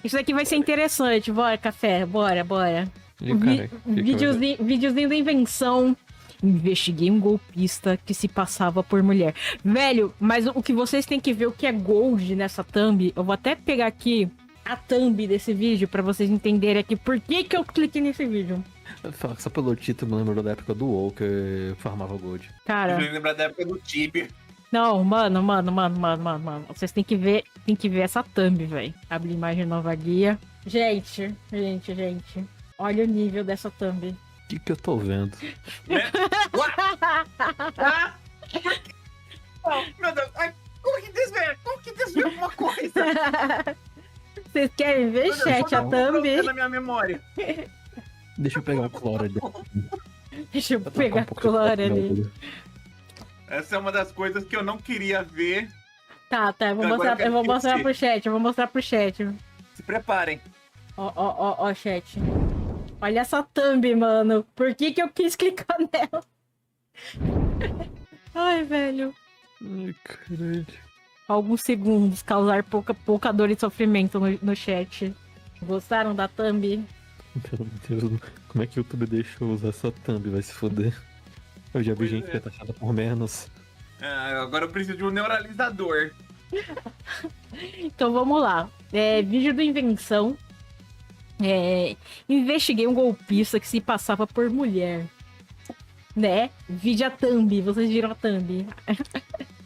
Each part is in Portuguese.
Isso aqui vai ser interessante. Bora, café. Bora, bora. E o cara, Videozinho da invenção. Investiguei um golpista que se passava por mulher. Velho, mas o que vocês têm que ver, o que é gold nessa thumb, eu vou até pegar aqui a thumb desse vídeo pra vocês entenderem aqui por que eu cliquei nesse vídeo. Só pelo título, me lembrou da época do WoW que eu farmava gold. Cara, Me lembra da época do Tibia. não, mano. Vocês têm que ver essa thumb, velho. Abre imagem nova guia. Gente. Olha o nível dessa thumb. O que eu tô vendo? Né? Meu Deus, ai, como que desvia? Como que desvia alguma coisa? Vocês querem ver, Meu Deus, chat, deixa eu a dar um thumb? problema na minha memória. Deixa eu pegar um cloro ali. Deixa eu pegar a cloro ali. Essa é uma das coisas que eu não queria ver. Tá, eu vou Agora mostrar, eu eu vou quero mostrar assistir. pro chat. Se preparem. Ó, chat. Olha essa thumb, mano. Por que eu quis clicar nela? Ai, velho. Ai, caralho. Alguns segundos causar pouca dor e sofrimento no chat. Gostaram da thumb? Meu Deus, como é que o YouTube deixa eu usar essa thumb? Vai se foder. Eu já vi Pois gente é. que é taxada por menos. Agora eu preciso de um neuralizador. Então vamos lá. Vídeo do Invenção. Investiguei um golpista que se passava por mulher. Né? Vídeo a thumb. Vocês viram a thumb.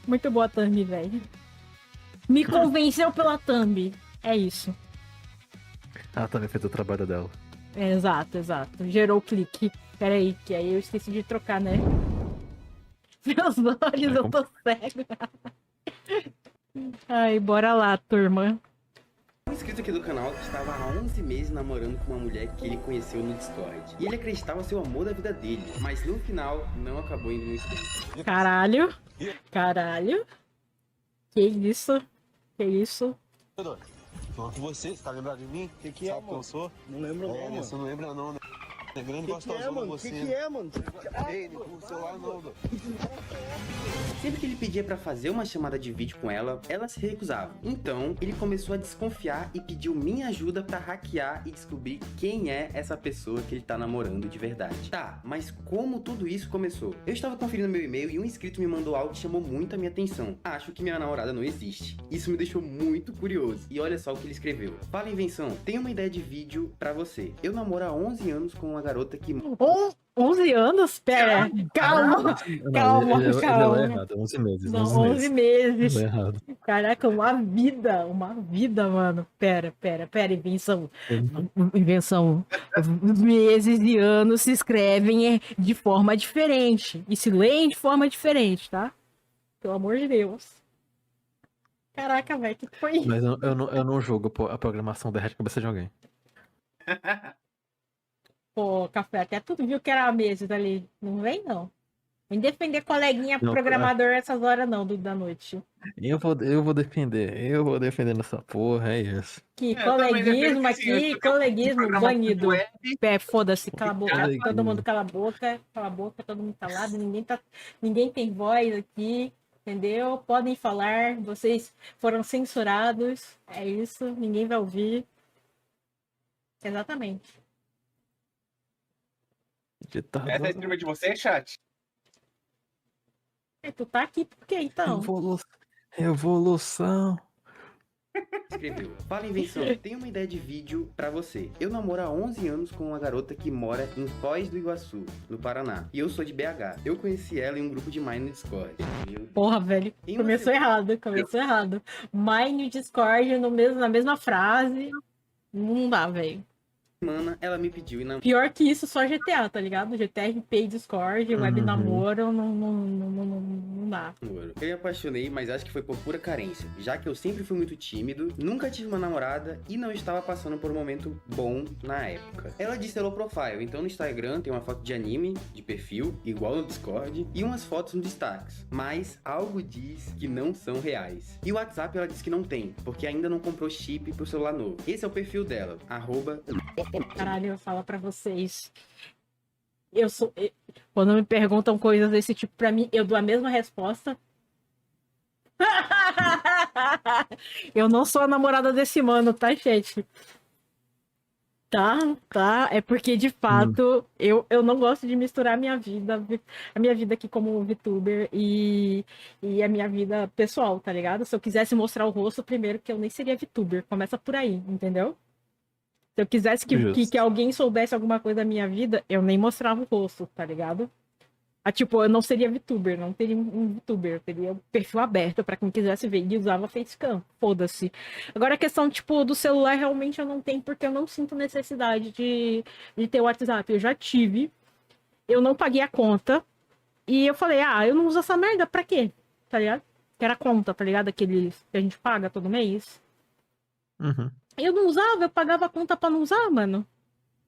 Muito boa a thumb, velho. Me convenceu pela thumb. É isso. Ah, também fez o trabalho dela. Exato. Gerou o clique. Pera aí, que aí eu esqueci de trocar, né? Meus olhos, eu tô cego. Ai, bora lá, turma. Um inscrito aqui do canal que estava há 11 meses namorando com uma mulher que ele conheceu no Discord. E ele acreditava ser o amor da vida dele, mas no final não acabou indo no espelho. Caralho. Que isso? Falando com você tá lembrado de mim? Que é, Sabe quem mano? eu sou? Não lembro não, mano. Você não lembra não, né? É grande gostosão é, mano? você. Que é, mano? Ei, não o celular não, mano. Sempre que ele pedia pra fazer uma chamada de vídeo com ela, ela se recusava. Então, ele começou a desconfiar e pediu minha ajuda pra hackear e descobrir quem é essa pessoa que ele tá namorando de verdade. Tá, mas como tudo isso começou? Eu estava conferindo meu e-mail e um inscrito me mandou algo que chamou muito a minha atenção. Acho que minha namorada não existe. Isso me deixou muito curioso. E olha só o que ele escreveu. Fala, Invenção, tenho uma ideia de vídeo pra você. Eu namoro há 11 anos com uma garota que... 11 anos? Pera. Calma. Calma. Ele leu errado, 11 meses. Não, 11 11 meses. Leu errado. Caraca, uma vida, mano. Pera, invenção. Invenção. Meses e anos se escrevem de forma diferente. E se leem de forma diferente, tá? Pelo amor de Deus. Caraca, velho, que foi isso? Mas eu não julgo a programação derrete a cabeça de alguém. Pô, café, até tu viu que era meses ali. Não vem, não. Vem defender coleguinha Não, programador essas horas, não, da noite. Eu vou defender nessa porra, é isso. Que Eu também coleguismo defendo que aqui, sim, coleguismo programação banido. web. Foda-se, cala a boca. Coleguismo. Todo mundo cala a boca, todo mundo calado. Ninguém tem voz aqui, entendeu? Podem falar, vocês foram censurados. É isso, ninguém vai ouvir. Exatamente. Ditador. Essa é a streamer de você, chat? Tu tá aqui por quê, então? Revolução. Escreveu. Fala, Invenção, tenho uma ideia de vídeo pra você. Eu namoro há 11 anos com uma garota que mora em Foz do Iguaçu, no Paraná. E eu sou de BH. Eu conheci ela em um grupo de Mine no Discord. Meu Deus. Porra, velho. Em uma Começou errado. Mine e Discord na mesma frase. Não dá, velho. semana, ela me pediu e não... Pior que isso, só GTA, tá ligado? GTA, RP, Discord, web Uhum. namoro, não dá. namoro. Eu me apaixonei, mas acho que foi por pura carência, já que eu sempre fui muito tímido, nunca tive uma namorada e não estava passando por um momento bom na época. Ela disse hello profile, então no Instagram tem uma foto de anime, de perfil, igual no Discord, e umas fotos no destaques, mas algo diz que não são reais. E o WhatsApp ela disse que não tem, porque ainda não comprou chip pro celular novo. Esse é o perfil dela, @... Caralho, eu falo pra vocês. Quando me perguntam coisas desse tipo pra mim, eu dou a mesma resposta. Eu não sou a namorada desse mano, tá, chat? Tá. É porque, de fato, eu não gosto de misturar a minha vida aqui como VTuber e a minha vida pessoal, tá ligado? Se eu quisesse mostrar o rosto, primeiro que eu nem seria VTuber. Começa por aí, entendeu? Se eu quisesse que alguém soubesse alguma coisa da minha vida, eu nem mostrava o rosto, tá ligado? Tipo, eu não seria VTuber, não teria um VTuber, eu teria o perfil aberto pra quem quisesse ver e usava Facecam, foda-se. Agora a questão, tipo, do celular realmente eu não tenho, porque eu não sinto necessidade de ter o WhatsApp. Eu já tive, eu não paguei a conta e eu falei, eu não uso essa merda, pra quê? Tá ligado? Que era a conta, tá ligado? Aqueles que a gente paga todo mês. Uhum. Eu não usava, eu pagava a conta pra não usar, mano.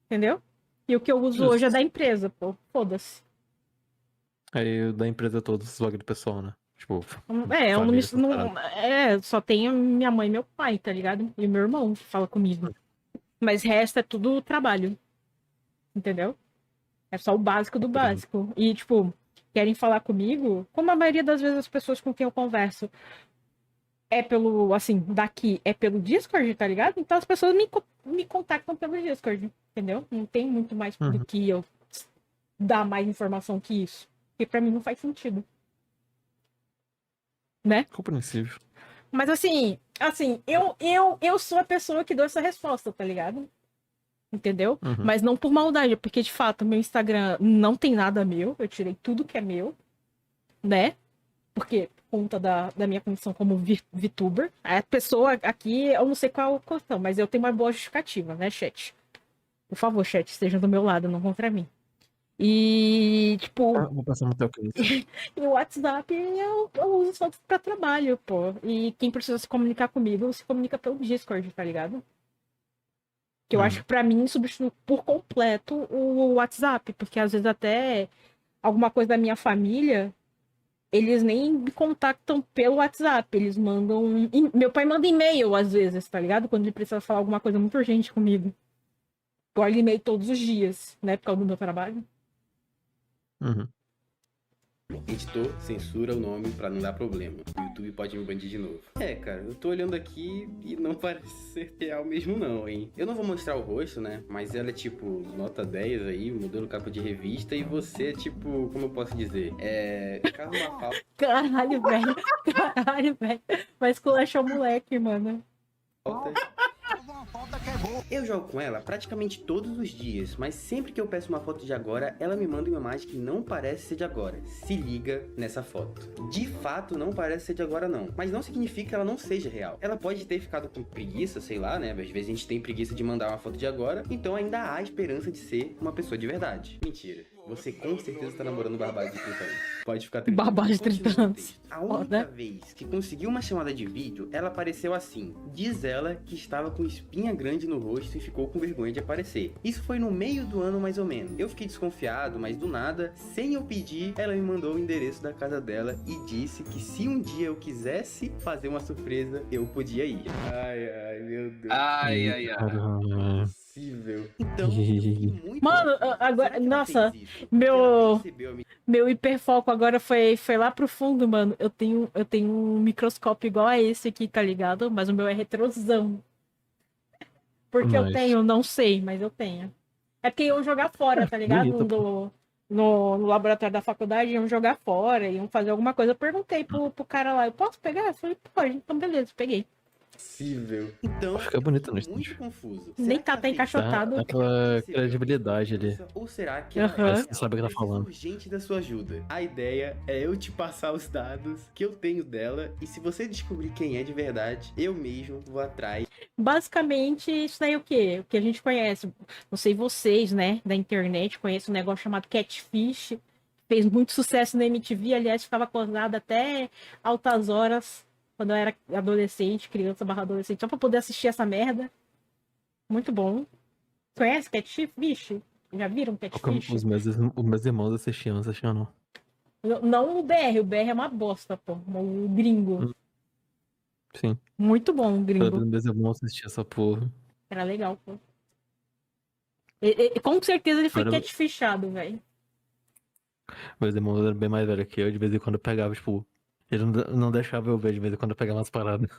Entendeu? E o que eu uso hoje é da empresa, pô. Foda-se. Aí da empresa toda, esses bagulho pessoal, né? Tipo, Eu não, família, essas paradas. só tenho minha mãe e meu pai, tá ligado? E meu irmão que fala comigo. Mas resto é tudo trabalho. Entendeu? É só o básico do básico. E, tipo, querem falar comigo, como a maioria das vezes as pessoas com quem eu converso é pelo, assim, daqui é pelo Discord, tá ligado? Então as pessoas me contactam pelo Discord, entendeu? Não tem muito mais do que eu dar mais informação que isso. Porque pra mim não faz sentido. Né? Compreensível. Mas assim, eu sou a pessoa que dou essa resposta, tá ligado? Entendeu? Uhum. Mas não por maldade, porque de fato meu Instagram não tem nada meu, eu tirei tudo que é meu, né? Porque por conta da minha condição como VTuber, a pessoa aqui, eu não sei qual é a questão, mas eu tenho uma boa justificativa, né, chat? Por favor, chat, esteja do meu lado, não contra mim. E, tipo, Vou passar no teu case. e o WhatsApp eu uso só pra trabalho, pô. E quem precisa se comunicar comigo, se comunica pelo Discord, tá ligado? Que eu acho que pra mim substitui por completo o WhatsApp, porque às vezes até alguma coisa da minha família, eles nem me contactam pelo WhatsApp, eles mandam. Meu pai manda e-mail às vezes, tá ligado? Quando ele precisa falar alguma coisa muito urgente comigo. Eu olho e-mail todos os dias, né? Por causa do meu trabalho. Uhum. Editor, censura o nome pra não dar problema. O YouTube pode me banir de novo. Cara, eu tô olhando aqui e não parece ser real mesmo não, hein? Eu não vou mostrar o rosto, né? Mas ela é tipo nota 10 aí, modelo capa de revista, e você é tipo, como eu posso dizer? Carro uma falta. Caralho, velho. Caralho, velho. Vai esculachar o moleque, mano. Eu jogo com ela praticamente todos os dias, mas sempre que eu peço uma foto de agora, ela me manda uma imagem que não parece ser de agora. Se liga nessa foto. De fato, não parece ser de agora não, mas não significa que ela não seja real. Ela pode ter ficado com preguiça, sei lá, né? Às vezes a gente tem preguiça de mandar uma foto de agora, então ainda há esperança de ser uma pessoa de verdade. Mentira. Você com certeza tá namorando um barbado de 30 anos. Pode ficar tranquilo. Barbado de 30 anos. A única vez que conseguiu uma chamada de vídeo, ela apareceu assim. Diz ela que estava com espinha grande no rosto e ficou com vergonha de aparecer. Isso foi no meio do ano mais ou menos. Eu fiquei desconfiado, mas do nada, sem eu pedir, ela me mandou o endereço da casa dela e disse que se um dia eu quisesse fazer uma surpresa, eu podia ir. Ai, meu Deus. Ai. Possível. Então, eu fiquei muito Mano, confuso. agora, Será que ela nossa, fez isso? meu- Ela percebeu a minha meu hiperfoco agora foi lá pro fundo, mano. Eu tenho um microscópio igual a esse aqui, tá ligado? Mas o meu é retrosão. Porque eu Nice. tenho, não sei, mas eu tenho. É porque iam jogar fora, tá ligado? bonito, No laboratório da faculdade, iam jogar fora, iam fazer alguma coisa. Eu perguntei pro cara lá, eu posso pegar? Eu falei, pode, então beleza, peguei. possível. Então, Fica bonito no muito estúdio. confuso. Nem Será que tá ela fez encaixotado. Dá aquela credibilidade ali. Ou será que Aham. ela Parece que sabe o que tá Preciso falando. urgente da sua ajuda. A ideia é eu te passar os dados que eu tenho dela e se você descobrir quem é de verdade, eu mesmo vou atrás. Basicamente, isso daí é o quê? O que a gente conhece. Não sei vocês, né, da internet, conhecem um negócio chamado Catfish. Fez muito sucesso na MTV, aliás, ficava acordada até altas horas, quando eu era adolescente, criança barra adolescente, só pra poder assistir essa merda. Muito bom. Conhece Catfish? Vixe, já viram Catfish? Os meus irmãos assistiam não. Não o BR é uma bosta, pô. O gringo. Sim. Muito bom o Todos gringo. meus irmãos assistiam essa porra. Era legal, pô. Com certeza ele foi Agora- catfishado, velho. Meus irmãos eram bem mais velhos que eu, de vez em quando eu pegava, tipo, Ele não deixava eu ver de vez em quando eu pegava umas paradas.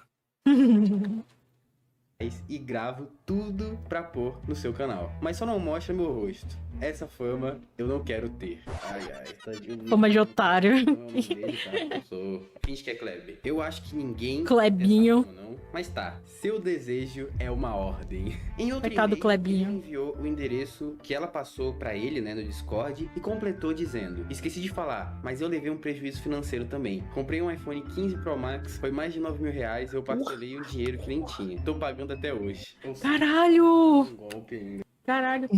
e gravo tudo pra pôr no seu canal. Mas só não mostra meu rosto. Essa fama eu não quero ter. Ai, tadinho. Fama de otário. Eu sou. Finge que é Kleber. Eu acho que ninguém. Klebinho. dessa fama, não. Mas tá, seu desejo é uma ordem. Em outro Pecado e-mail, Klebinho. ele enviou o endereço que ela passou pra ele, né, no Discord, e completou dizendo: esqueci de falar, mas eu levei um prejuízo financeiro também. Comprei um iPhone 15 Pro Max, foi mais de 9 mil reais, eu parcelei o dinheiro que nem tinha. Tô pagando até hoje. Ou seja, Caralho! um golpe ainda. Caralho, pô.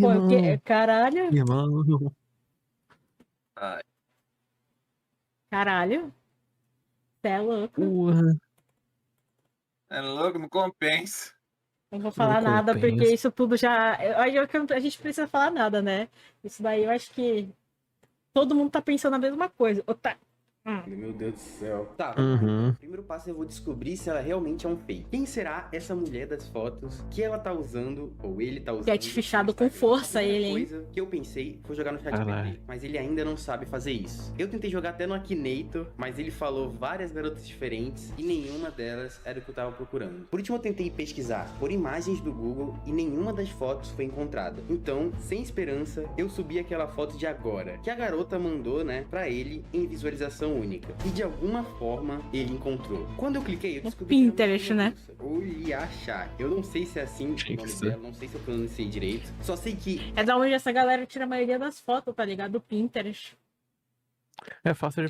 Caralho. Irmão. Caralho. Cê é louco. Porra. É louco, não compensa. Não vou falar Não nada, compensa. porque isso tudo já. Eu acho que a gente precisa falar nada, né? Isso daí eu acho que todo mundo tá pensando a mesma coisa. Meu Deus do céu. Tá. Uhum. O primeiro passo eu vou descobrir se ela realmente é um fake. Quem será essa mulher das fotos que ela tá usando, ou ele tá usando? Get fichado no com Instagram? força A primeira ele, hein? coisa que eu pensei foi jogar no chat Caralho. GPT, mas ele ainda não sabe fazer isso. Eu tentei jogar até no Akinator, mas ele falou várias garotas diferentes e nenhuma delas era o que eu tava procurando. Por último eu tentei pesquisar por imagens do Google e nenhuma das fotos foi encontrada. Então, sem esperança, eu subi aquela foto de agora, que a garota mandou, né, pra ele em visualização única. E de alguma forma ele encontrou. Quando eu cliquei, eu descobri que era uma Pinterest, né? russa. Ou Yasha. Eu não sei se é assim o Tinha que nome ser. dela, não sei se eu pronunciei direito. Só sei que É da onde essa galera tira a maioria das fotos, tá ligado? Do Pinterest. É fácil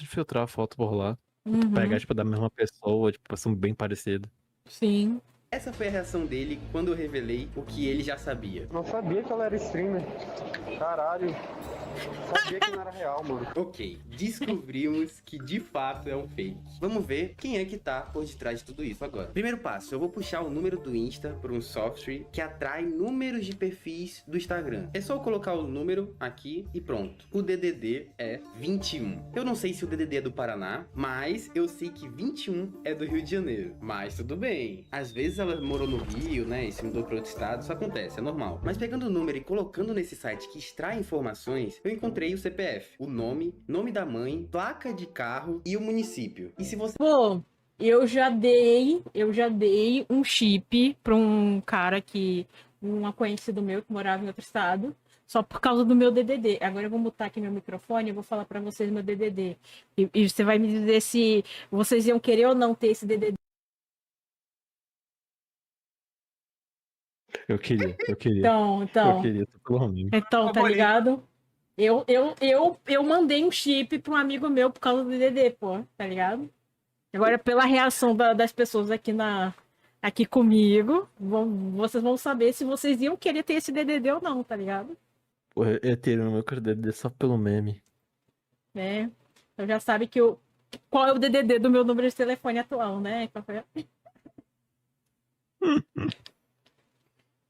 de filtrar a foto por lá. Uhum. Pegar, tipo, da mesma pessoa, tipo, são bem parecidos. Sim. essa foi a reação dele quando eu revelei o que ele já sabia. Não sabia que ela era streamer. Caralho. Sabia que não era real, mano. Ok, descobrimos que de fato é um fake. Vamos ver quem é que tá por detrás de tudo isso agora. Primeiro passo, eu vou puxar o número do Insta por um software que atrai números de perfis do Instagram. É só eu colocar o número aqui e pronto. O DDD é 21. Eu não sei se o DDD é do Paraná, mas eu sei que 21 é do Rio de Janeiro. Mas tudo bem. Às vezes ela morou no Rio, né, e se mudou para outro estado, isso acontece, é normal. Mas pegando o número e colocando nesse site que extrai informações, eu encontrei o CPF, o nome, nome da mãe, placa de carro e o município. E se você... Pô, eu já dei um chip pra um cara um conhecido meu que morava em outro estado, só por causa do meu DDD. Agora eu vou mutar aqui meu microfone e vou falar pra vocês meu DDD. E você vai me dizer se vocês iam querer ou não ter esse DDD. Eu queria. Eu Então, queria, pelo menos. tá Favorito. ligado? Eu mandei um chip pra um amigo meu por causa do DDD, pô, tá ligado? Agora, pela reação das pessoas aqui comigo, vocês vão saber se vocês iam querer ter esse DDD ou não, tá ligado? Porra, eu teria no meu DDD só pelo meme. Né? Então já sabe qual é o DDD do meu número de telefone atual, né?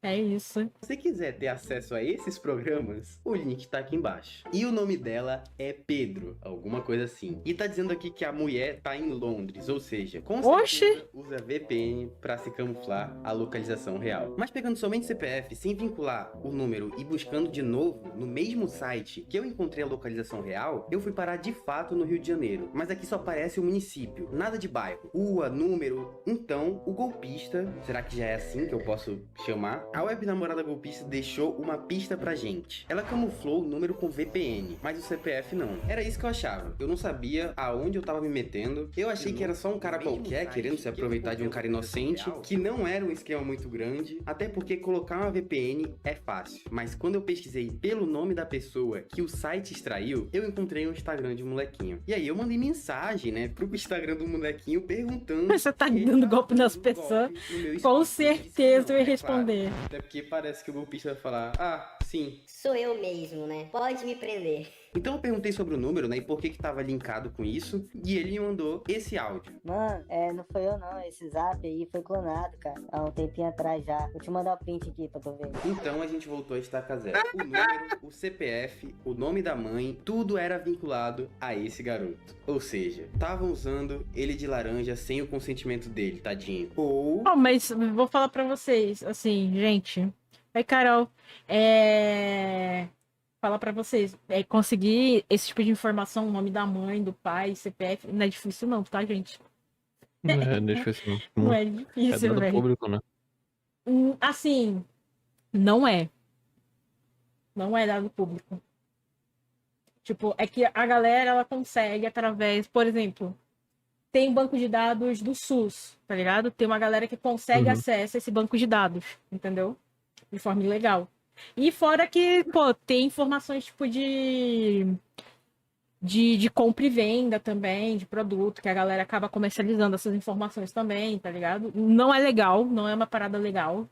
É isso. Se você quiser ter acesso a esses programas, o link tá aqui embaixo. E o nome dela é Pedro, alguma coisa assim. E tá dizendo aqui que a mulher tá em Londres, ou seja, com Oxi! certeza usa VPN pra se camuflar a localização real. Mas pegando somente CPF, sem vincular o número e buscando de novo no mesmo site que eu encontrei a localização real, eu fui parar de fato no Rio de Janeiro. Mas aqui só aparece o município, nada de bairro, rua, número. Então, o golpista, será que já é assim que eu posso chamar? A web namorada golpista deixou uma pista pra gente. Ela camuflou o número com VPN, mas o CPF não. Era isso que eu achava. Eu não sabia aonde eu tava me metendo. Eu achei que era só um cara qualquer querendo se aproveitar de um cara inocente, que não era um esquema muito grande, até porque colocar uma VPN é fácil. Mas quando eu pesquisei pelo nome da pessoa que o site extraiu, eu encontrei o Instagram de um molequinho. E aí eu mandei mensagem, né, pro Instagram do molequinho perguntando... Você tá se ele dando tava golpe nas dando pessoas? golpe no meu Com Instagram. certeza eu ia É claro. responder. Até porque parece que o golpista vai falar, ah, sim. Sou eu mesmo, né? Pode me prender. Então eu perguntei sobre o número, né, e por que tava linkado com isso, e ele me mandou esse áudio. Mano, não foi eu não, esse zap aí foi clonado, cara, há um tempinho atrás já. Vou te mandar o print aqui pra tu ver. Então a gente voltou a estaca zero. O número, o CPF, o nome da mãe, tudo era vinculado a esse garoto. Ou seja, estavam usando ele de laranja sem o consentimento dele, tadinho. Ou... Oh, mas vou falar pra vocês, assim, gente. Aí, Carol, falar pra vocês, conseguir esse tipo de informação, nome da mãe, do pai, CPF, não é difícil não, tá, gente? Não é difícil, Não não. é É difícil, dado velho. público, né? Assim, não é. Não é dado público. Tipo, é que a galera, ela consegue através, por exemplo, tem banco de dados do SUS, tá ligado? Tem uma galera que consegue Uhum. acesso a esse banco de dados, entendeu? De forma ilegal. E fora que, pô, tem informações tipo de compra e venda também, de produto, que a galera acaba comercializando essas informações também, tá ligado? Não é legal, não é uma parada legal.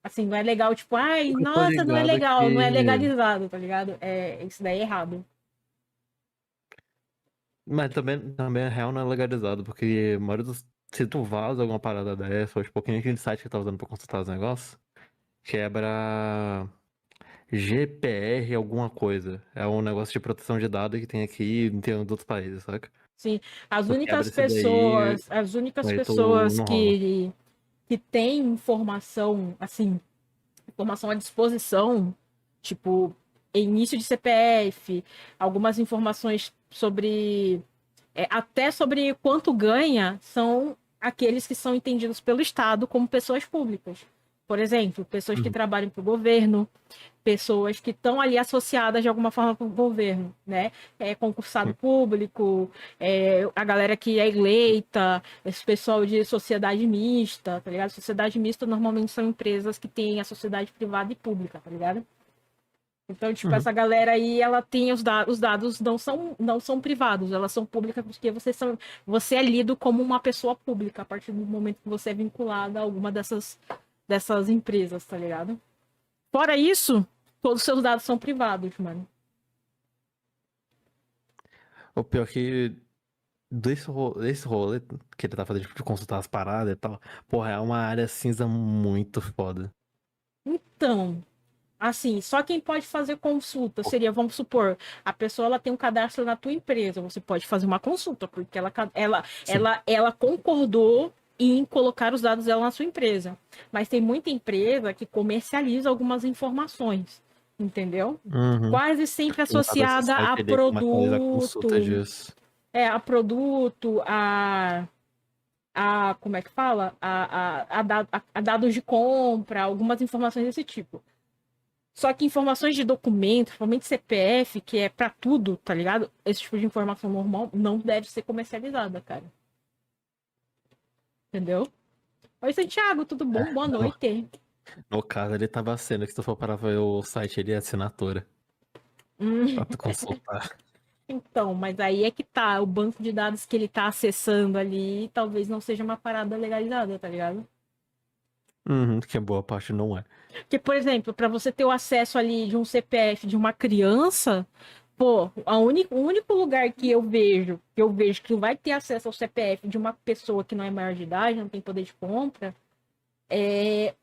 Assim, não é legal, tipo, ai, Eu tô nossa, não é ligado legal, não é que. legalizado, tá ligado? Isso daí é errado. Mas também é real não é legalizado, porque a maioria dos. Se tu vaza alguma parada dessa, ou tipo, que nem aquele site que tá usando pra consultar os negócios, quebra GPR alguma coisa. É um negócio de proteção de dados que tem aqui e tem em outros países, saca? Sim, as Tu quebra únicas esse daí, pessoas, as únicas aí tu pessoas não rola. que têm informação, assim, informação à disposição, tipo, início de CPF, algumas informações sobre, até sobre quanto ganha, são aqueles que são entendidos pelo Estado como pessoas públicas. Por exemplo, pessoas que Uhum. trabalham para o governo, pessoas que estão ali associadas de alguma forma com o governo, né? Concursado Sim. público, a galera que é eleita, esse pessoal de sociedade mista, tá ligado? Sociedade mista normalmente são empresas que têm a sociedade privada e pública, tá ligado? Então, tipo, Uhum. essa galera aí, ela tem os dados não são privados, elas são públicas porque você é lido como uma pessoa pública a partir do momento que você é vinculado a alguma dessas empresas, tá ligado? Fora isso, todos os seus dados são privados, mano. O pior que desse rolê que ele tá fazendo, tipo, de consultar as paradas e tal, porra, é uma área cinza muito foda. Então, assim, só quem pode fazer consulta seria, vamos supor, a pessoa ela tem um cadastro na tua empresa, você pode fazer uma consulta, porque Sim. ela concordou em colocar os dados dela na sua empresa. Mas tem muita empresa que comercializa algumas informações, entendeu? Uhum. Quase sempre No caso, esse associada site a ele comercializa a consulta produto, disso. a produto, como é que fala? A dados de compra, algumas informações desse tipo. Só que informações de documento, principalmente CPF, que é pra tudo, tá ligado? Esse tipo de informação normal não deve ser comercializada, cara. Entendeu? Oi, Santiago, tudo bom? Boa No, noite. no caso, ele tava sendo que se tu for parar pra ver o site, ele é assinatura. Hum, Pra tu consultar. então, mas aí é que tá. O banco de dados que ele tá acessando ali talvez não seja uma parada legalizada, tá ligado? Uhum, que a boa parte não é. Porque, por exemplo, para você ter o acesso ali de um CPF de uma criança, pô, o único lugar que eu vejo que vai ter acesso ao CPF de uma pessoa que não é maior de idade, não tem poder de compra, é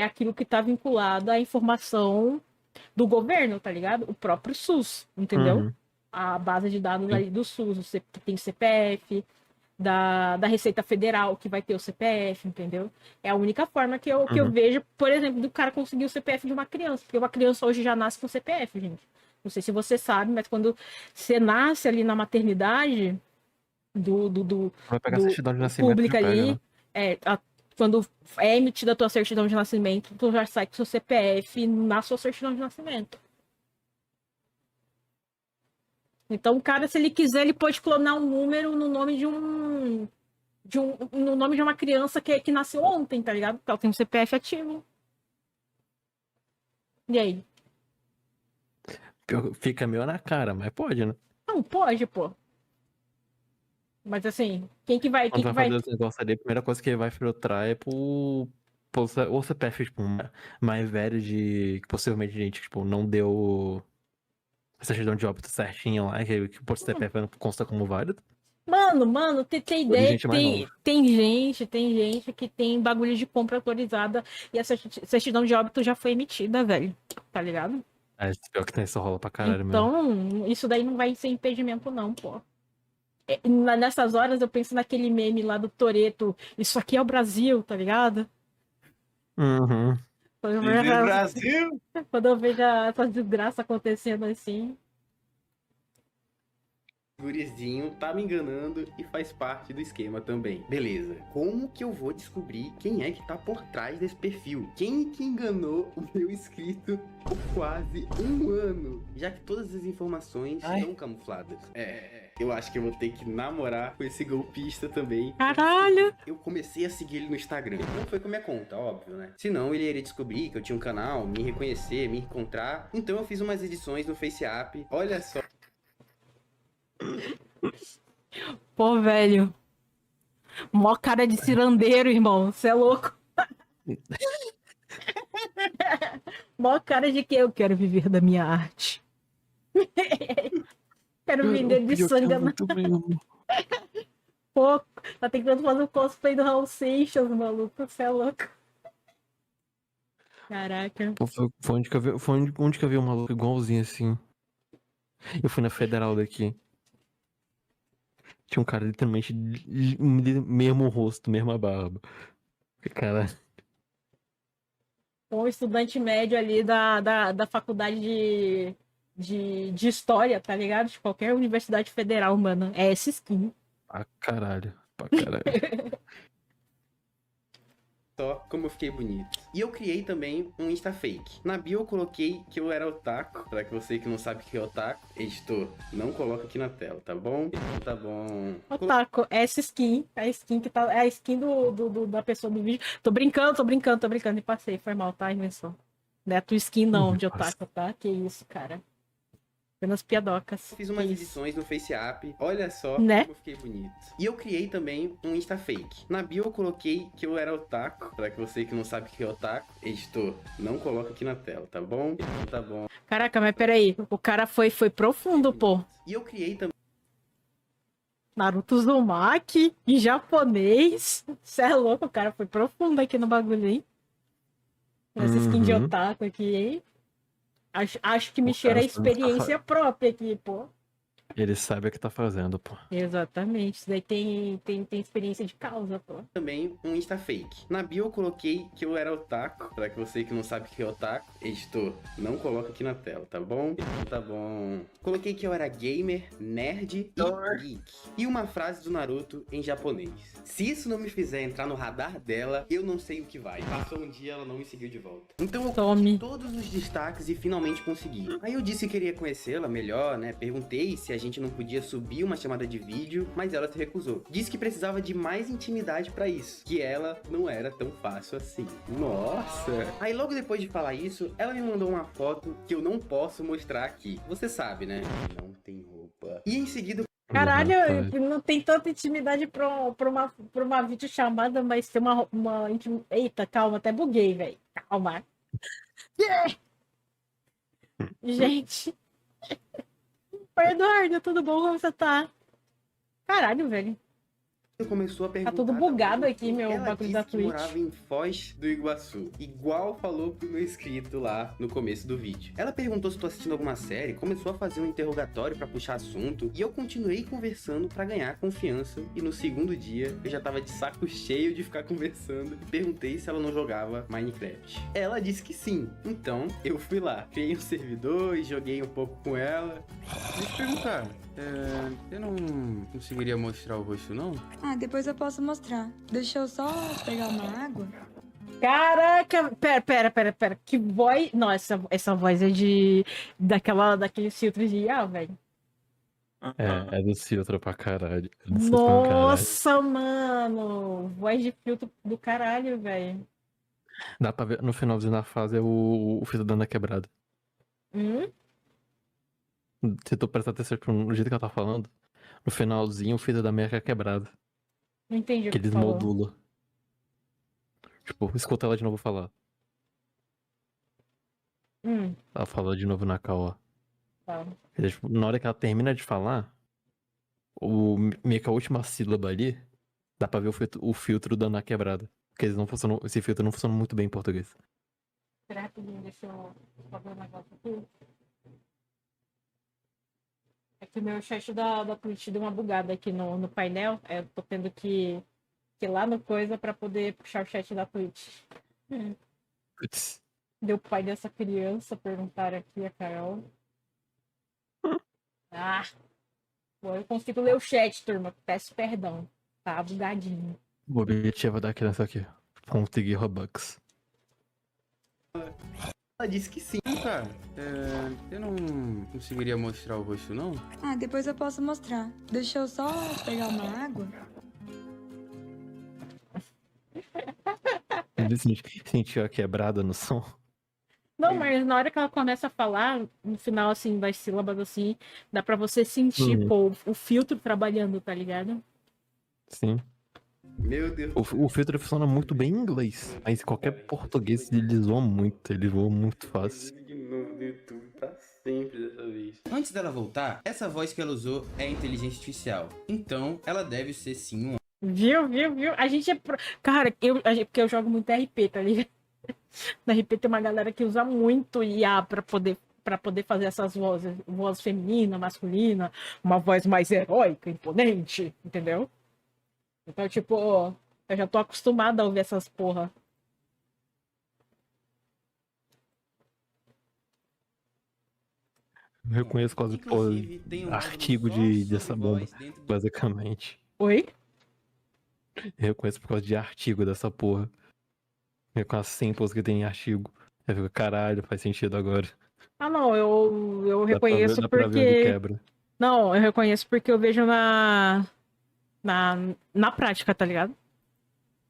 aquilo que está vinculado à informação do governo, tá ligado? O próprio SUS, entendeu? Uhum. A base de dados Sim. ali do SUS, que tem CPF, da Receita Federal, que vai ter o CPF, entendeu? É a única forma que eu Uhum. vejo, por exemplo, do cara conseguir o CPF de uma criança. Porque uma criança hoje já nasce com CPF, gente. Não sei se você sabe, mas quando você nasce ali na maternidade Vai pegar a do certidão de nascimento e já pública pega, né? ali, quando é emitida a tua certidão de nascimento, tu já sai com seu CPF na sua certidão de nascimento. Então, o cara, se ele quiser, ele pode clonar um número no nome no nome de uma criança que nasceu ontem, tá ligado? Porque ela tem um CPF ativo. E aí? Fica meio na cara, mas pode, né? Não, pode, pô. Mas assim, quem que vai. Quando vai fazer esse negócio ali, a primeira coisa que ele vai filtrar é o CPF, tipo, mais velho que possivelmente gente, tipo, não deu a certidão de óbito certinho lá, que o CPF não consta como válido. Mano, tem Ou de ideia que gente mais nova. tem gente que tem bagulho de compra autorizada e a certidão de óbito já foi emitida, velho. Tá ligado? É, pior que tem essa rola pra caralho mesmo. Então, isso daí não vai ser impedimento, não, pô. Nessas horas eu penso naquele meme lá do Toretto. Isso aqui é o Brasil, tá ligado? Uhum. Quando eu Viver vejo, Brasil! quando eu vejo essa desgraça acontecendo assim. Gurizinho tá me enganando e faz parte do esquema também. Beleza. Como que eu vou descobrir quem é que tá por trás desse perfil? Quem que enganou o meu inscrito por quase um ano? Já que todas as informações estão camufladas. Eu acho que eu vou ter que namorar com esse golpista também. Caralho! Eu comecei a seguir ele no Instagram. Não foi com a minha conta, óbvio, né? Senão ele iria descobrir que eu tinha um canal, me reconhecer, me encontrar. Então eu fiz umas edições no FaceApp. Olha só. Pô, velho. Mó cara de cirandeiro, irmão. Você é louco. Mó cara de que eu quero viver da minha arte. Quero vender de sangue. Pô, tá tentando fazer o cosplay do Raul Seixas, maluco. Você é louco. Caraca. Pô, foi onde que eu vi um maluco igualzinho assim. Eu fui na Federal daqui. Tinha um cara literalmente mesmo rosto, mesma barba. Cara, Um estudante médio ali da faculdade de história, tá ligado? De qualquer universidade federal, mano. É essa skin. pra caralho. Pra caralho. Só como eu fiquei bonito. E eu criei também um Insta fake. Na bio eu coloquei que eu era otaku. Pra que você que não sabe o que é otaku, editor, não coloca aqui na tela, tá bom? Tá bom. Otaku, essa skin. É a skin que tá. É a skin da pessoa do vídeo. Tô brincando. E passei. Foi mal, tá, invenção? Não é a tua skin, não, de otaku, tá? Que isso, cara. Apenas piadocas. Fiz umas Que isso. edições no FaceApp. Olha só Né? como eu fiquei bonito. E eu criei também um Insta fake. Na bio eu coloquei que eu era otaku. Pra que você que não sabe o que é otaku, editor, não coloca aqui na tela, tá bom? Tá bom. Caraca, mas peraí. O cara foi profundo, pô. E eu criei também Naruto Uzumaki em japonês. Cê é louco, o cara foi profundo aqui no bagulho, hein? Essa skin de Uhum. otaku aqui, hein? Acho que me O cheira a cara sabe o que tá experiência própria aqui, pô. Ele sabe o que tá fazendo, pô. Exatamente. Isso daí tem experiência de causa, pô. também um Insta fake. Na bio eu coloquei que eu era otaku. Pra que você que não sabe o que é otaku, editor, não coloca aqui na tela, tá bom? Tá bom. Coloquei que eu era gamer, nerd e geek. E uma frase do Naruto em japonês. Se isso não me fizer entrar no radar dela, eu não sei o que vai. Passou um dia, ela não me seguiu de volta. Então eu Tome. todos os destaques e finalmente consegui. Aí eu disse que queria conhecê-la melhor, né? Perguntei se a gente não podia subir uma chamada de vídeo, mas ela se recusou. Disse que precisava de mais intimidade pra isso, que ela não era tão fácil assim. Nossa! Aí logo depois de falar isso, ela me mandou uma foto que eu não posso mostrar aqui. Você sabe, né? Não tem roupa. E em seguida Caralho, Rapaz. não tem tanta intimidade pra uma videochamada, mas tem uma Eita, calma, até buguei, velho. Calma. Gente. Oi, Eduardo, tudo bom? Como você tá? Caralho, velho. começou a perguntar. tudo bugado também. aqui, meu Ela bagulho disse da que Twitch. morava em Foz do Iguaçu, igual falou pro meu inscrito lá no começo do vídeo. Ela perguntou se tô assistindo alguma série, começou a fazer um interrogatório pra puxar assunto, e eu continuei conversando pra ganhar confiança, e no segundo dia eu já tava de saco cheio de ficar conversando e perguntei se ela não jogava Minecraft. Ela disse que sim, então eu fui lá, criei um servidor e joguei um pouco com ela. Deixa eu te perguntar, eu não conseguiria mostrar o rosto, não? Ah, depois eu posso mostrar. Deixa eu só pegar uma água. Caraca, pera. Que voz. Não, essa voz é daquele filtro de IA, velho. É do filtro pra caralho. É do filtro pra caralho. Nossa, mano. Voz de filtro do caralho, velho. Dá pra ver no finalzinho da fase é o filtro dando a quebrada. Se tu prestar atenção no jeito que ela tá falando, no finalzinho o filtro da mecha é quebrado. Não entendi o Que que eles tu falou. modulam. Tipo, escuta ela de novo falar. Ela fala de novo na call, Tá. Tipo, na hora que ela termina de falar, meio que a última sílaba ali, dá pra ver o filtro dando a quebrada. Porque esse filtro não funciona muito bem em português. Espera rapidinho, deixa eu fazer um negócio aqui. É que o meu chat da Twitch deu uma bugada aqui no painel. Eu tô tendo que ir lá no coisa pra poder puxar o chat da Twitch. Putz. Deu o pai dessa criança, perguntaram aqui a Carol. Ah, pô, eu consigo ler o chat, turma. Peço perdão. Tá bugadinho. O objetivo da criança aqui. Conseguir Robux. Ela disse que sim. Cara, eu não conseguiria mostrar o rosto, não? Ah, depois eu posso mostrar. Deixa eu só pegar uma água. Ele sentiu a quebrada no som. Não, mas na hora que ela começa a falar, no final, assim, das sílabas, assim, dá pra você sentir, pô, o filtro trabalhando, tá ligado? Sim. Meu Deus. O filtro funciona muito bem em inglês, mas qualquer português ele zoa muito, ele voa muito fácil. De novo no YouTube, pra sempre dessa vez. Antes dela voltar, essa voz que ela usou é inteligência artificial. Então, ela deve ser sim um. Viu? A gente é. Cara, porque eu jogo muito RP, tá ligado? Na RP tem uma galera que usa muito IA pra poder fazer essas vozes, voz feminina, masculina, uma voz mais heróica, imponente, entendeu? Então, tipo, eu já tô acostumada a ouvir essas porra. Eu reconheço quase Inclusive, tem um artigo módulo só dessa sobre bomba, voz dentro do... basicamente. Oi? Eu reconheço por causa de artigo dessa porra. É com as samples que tem em artigo. Eu fico, caralho, faz sentido agora. Ah, não, eu reconheço dá pra ver onde porque. quebra. Não, eu reconheço porque eu vejo na prática, tá ligado?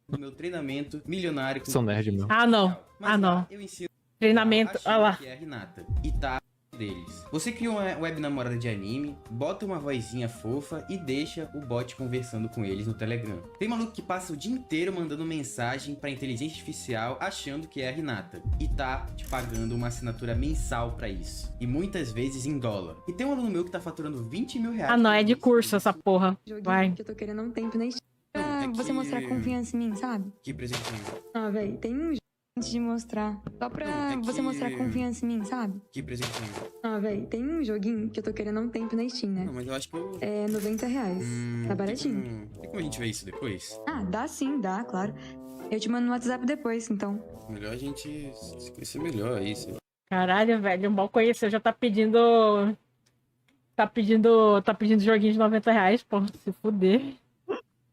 do meu treinamento milionário. Sou nerd, meu. Ah, não. Mas Ah, não. lá eu ensino Treinamento. a Olha lá. que é a Renata. E tá deles. Você cria uma web namorada de anime, bota uma vozinha fofa e deixa o bot conversando com eles no Telegram. Tem maluco que passa o dia inteiro mandando mensagem pra inteligência artificial achando que é a Renata. E tá te pagando uma assinatura mensal pra isso. E muitas vezes em dólar. E tem um aluno meu que tá faturando 20 mil reais. Ah, não, é por de mês. curso essa porra. Joguinho Vai. que eu tô querendo há um tempo, né? Não, Pra é você que- mostrar confiança em mim, sabe? Que presentinho. Ah, velho, tem um jeito de mostrar. Só pra Não, é você que- mostrar confiança em mim, sabe? Que presentinho. Ah, velho, tem um joguinho que eu tô querendo há um tempo na Steam, né? Não, mas eu acho que eu... É R$90. Tá baratinho. Tem como a gente ver isso depois? Ah, dá sim, dá, claro. Eu te mando no WhatsApp depois, então. Melhor a gente se conhecer melhor, isso. Caralho, velho, mal conheceu, já tá pedindo. Tá pedindo joguinho de R$90, pô. Se fuder.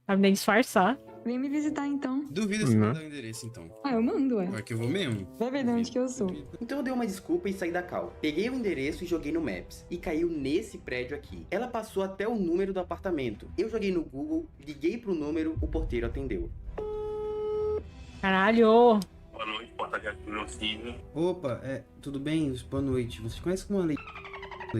Sabe nem disfarçar. Vem me visitar, então. Duvido se mandar o endereço, então. Ah, eu mando, ué. Vai que eu vou mesmo. Vai ver de onde que eu sou. Então eu dei uma desculpa e saí da cal. Peguei o endereço e joguei no Maps. E caiu nesse prédio aqui. Ela passou até o número do apartamento. Eu joguei no Google, liguei pro número, o porteiro atendeu. Caralho. Boa noite, portaria aqui no filho. Opa, tudo bem? Boa noite. Vocês conhecem uma lei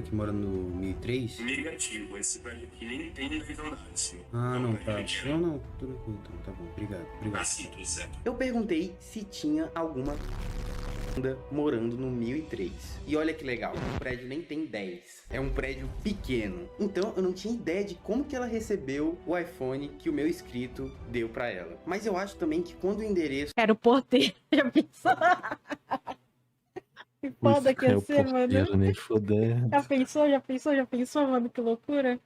que mora no 1003? Negativo, esse prédio aqui nem tem divisão andante. Ah, não, tá. Não, tudo bem, então, tá bom. Obrigado. Assim, tudo certo. Eu perguntei se tinha alguma morando no 1003. E olha que legal, o prédio nem tem 10. É um prédio pequeno. Então eu não tinha ideia de como que ela recebeu o iPhone que o meu inscrito deu pra ela. Mas eu acho também que quando o endereço... Quero porteiro. Já pensou? Que foda que ia o ser, mano. porteiro, nem foder. Já pensou, mano? Que loucura.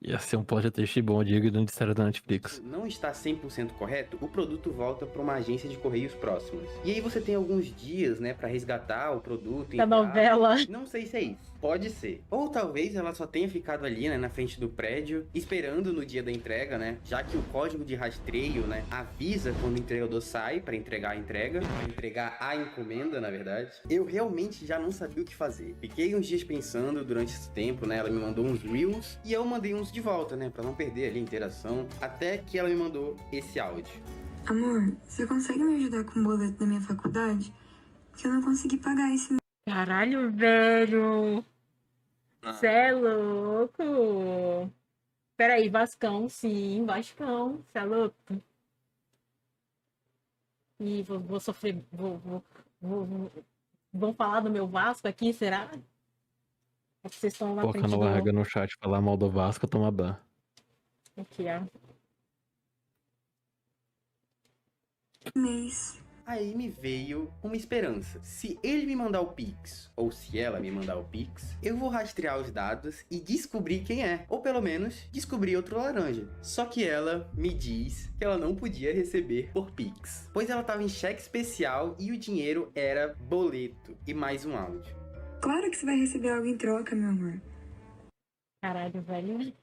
Ia ser um plot twist bom, digno de série da Netflix. não está 100% correto, o produto volta para uma agência de correios próximas. E aí você tem alguns dias, né, para resgatar o produto. Da enviar. novela. Não sei se é isso. Pode ser. Ou talvez ela só tenha ficado ali, né, na frente do prédio, esperando no dia da entrega, né? Já que o código de rastreio, né, avisa quando o entregador sai para entregar a entrega, pra entregar a encomenda, na verdade. Eu realmente já não sabia o que fazer. Fiquei uns dias pensando durante esse tempo, né? Ela me mandou uns reels e eu mandei uns de volta, né, para não perder ali a interação, até que ela me mandou esse áudio. Amor, você consegue me ajudar com o boleto da minha faculdade? Porque eu não consegui pagar esse... Caralho, velho. Cê é louco. Peraí, Vascão, sim, Vascão. Cê é louco. Ih, vou sofrer. Vão falar do meu Vasco aqui, será? É que vocês estão na Coloca frente no do... larga no chat, falar mal do Vasco, toma ban. Aqui, ó. mês. Aí me veio uma esperança. Se ele me mandar o Pix, ou se ela me mandar o Pix, eu vou rastrear os dados e descobrir quem é. Ou pelo menos, descobrir outro laranja. Só que ela me diz que ela não podia receber por Pix, pois ela estava em cheque especial e o dinheiro era boleto e mais um áudio. Claro que você vai receber algo em troca, meu amor. Caralho, velho.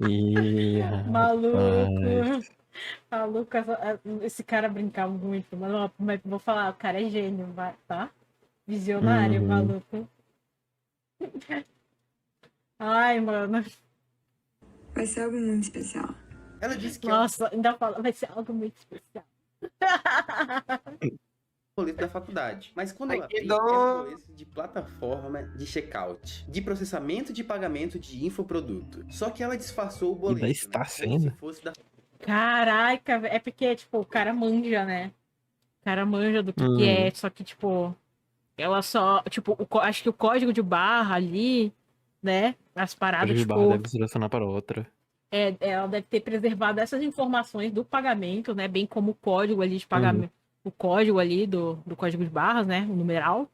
Ih, Maluco. rapaz. Maluco, esse cara brincava muito, mas vou falar, o cara é gênio, tá? Visionário, Uhum. maluco. Ai, mano. Vai ser algo muito especial. Ela disse que Nossa, ainda fala, vai ser algo muito especial. boleto da faculdade. Mas quando Ai, ela que fez, dó. era um boleto de plataforma de checkout, de processamento de pagamento de infoproduto. Só que ela disfarçou o boleto, está como sendo. se fosse da Caraca, é porque, tipo, o cara manja, né? O cara manja do que Uhum. é, só que, tipo, ela só, tipo, acho que o código de barra ali, né? As paradas, Código de barra tipo, deve selecionar para outra. ela deve ter preservado essas informações do pagamento, né? Bem como o código ali de pagamento, o código ali do código de barras, né? O numeral.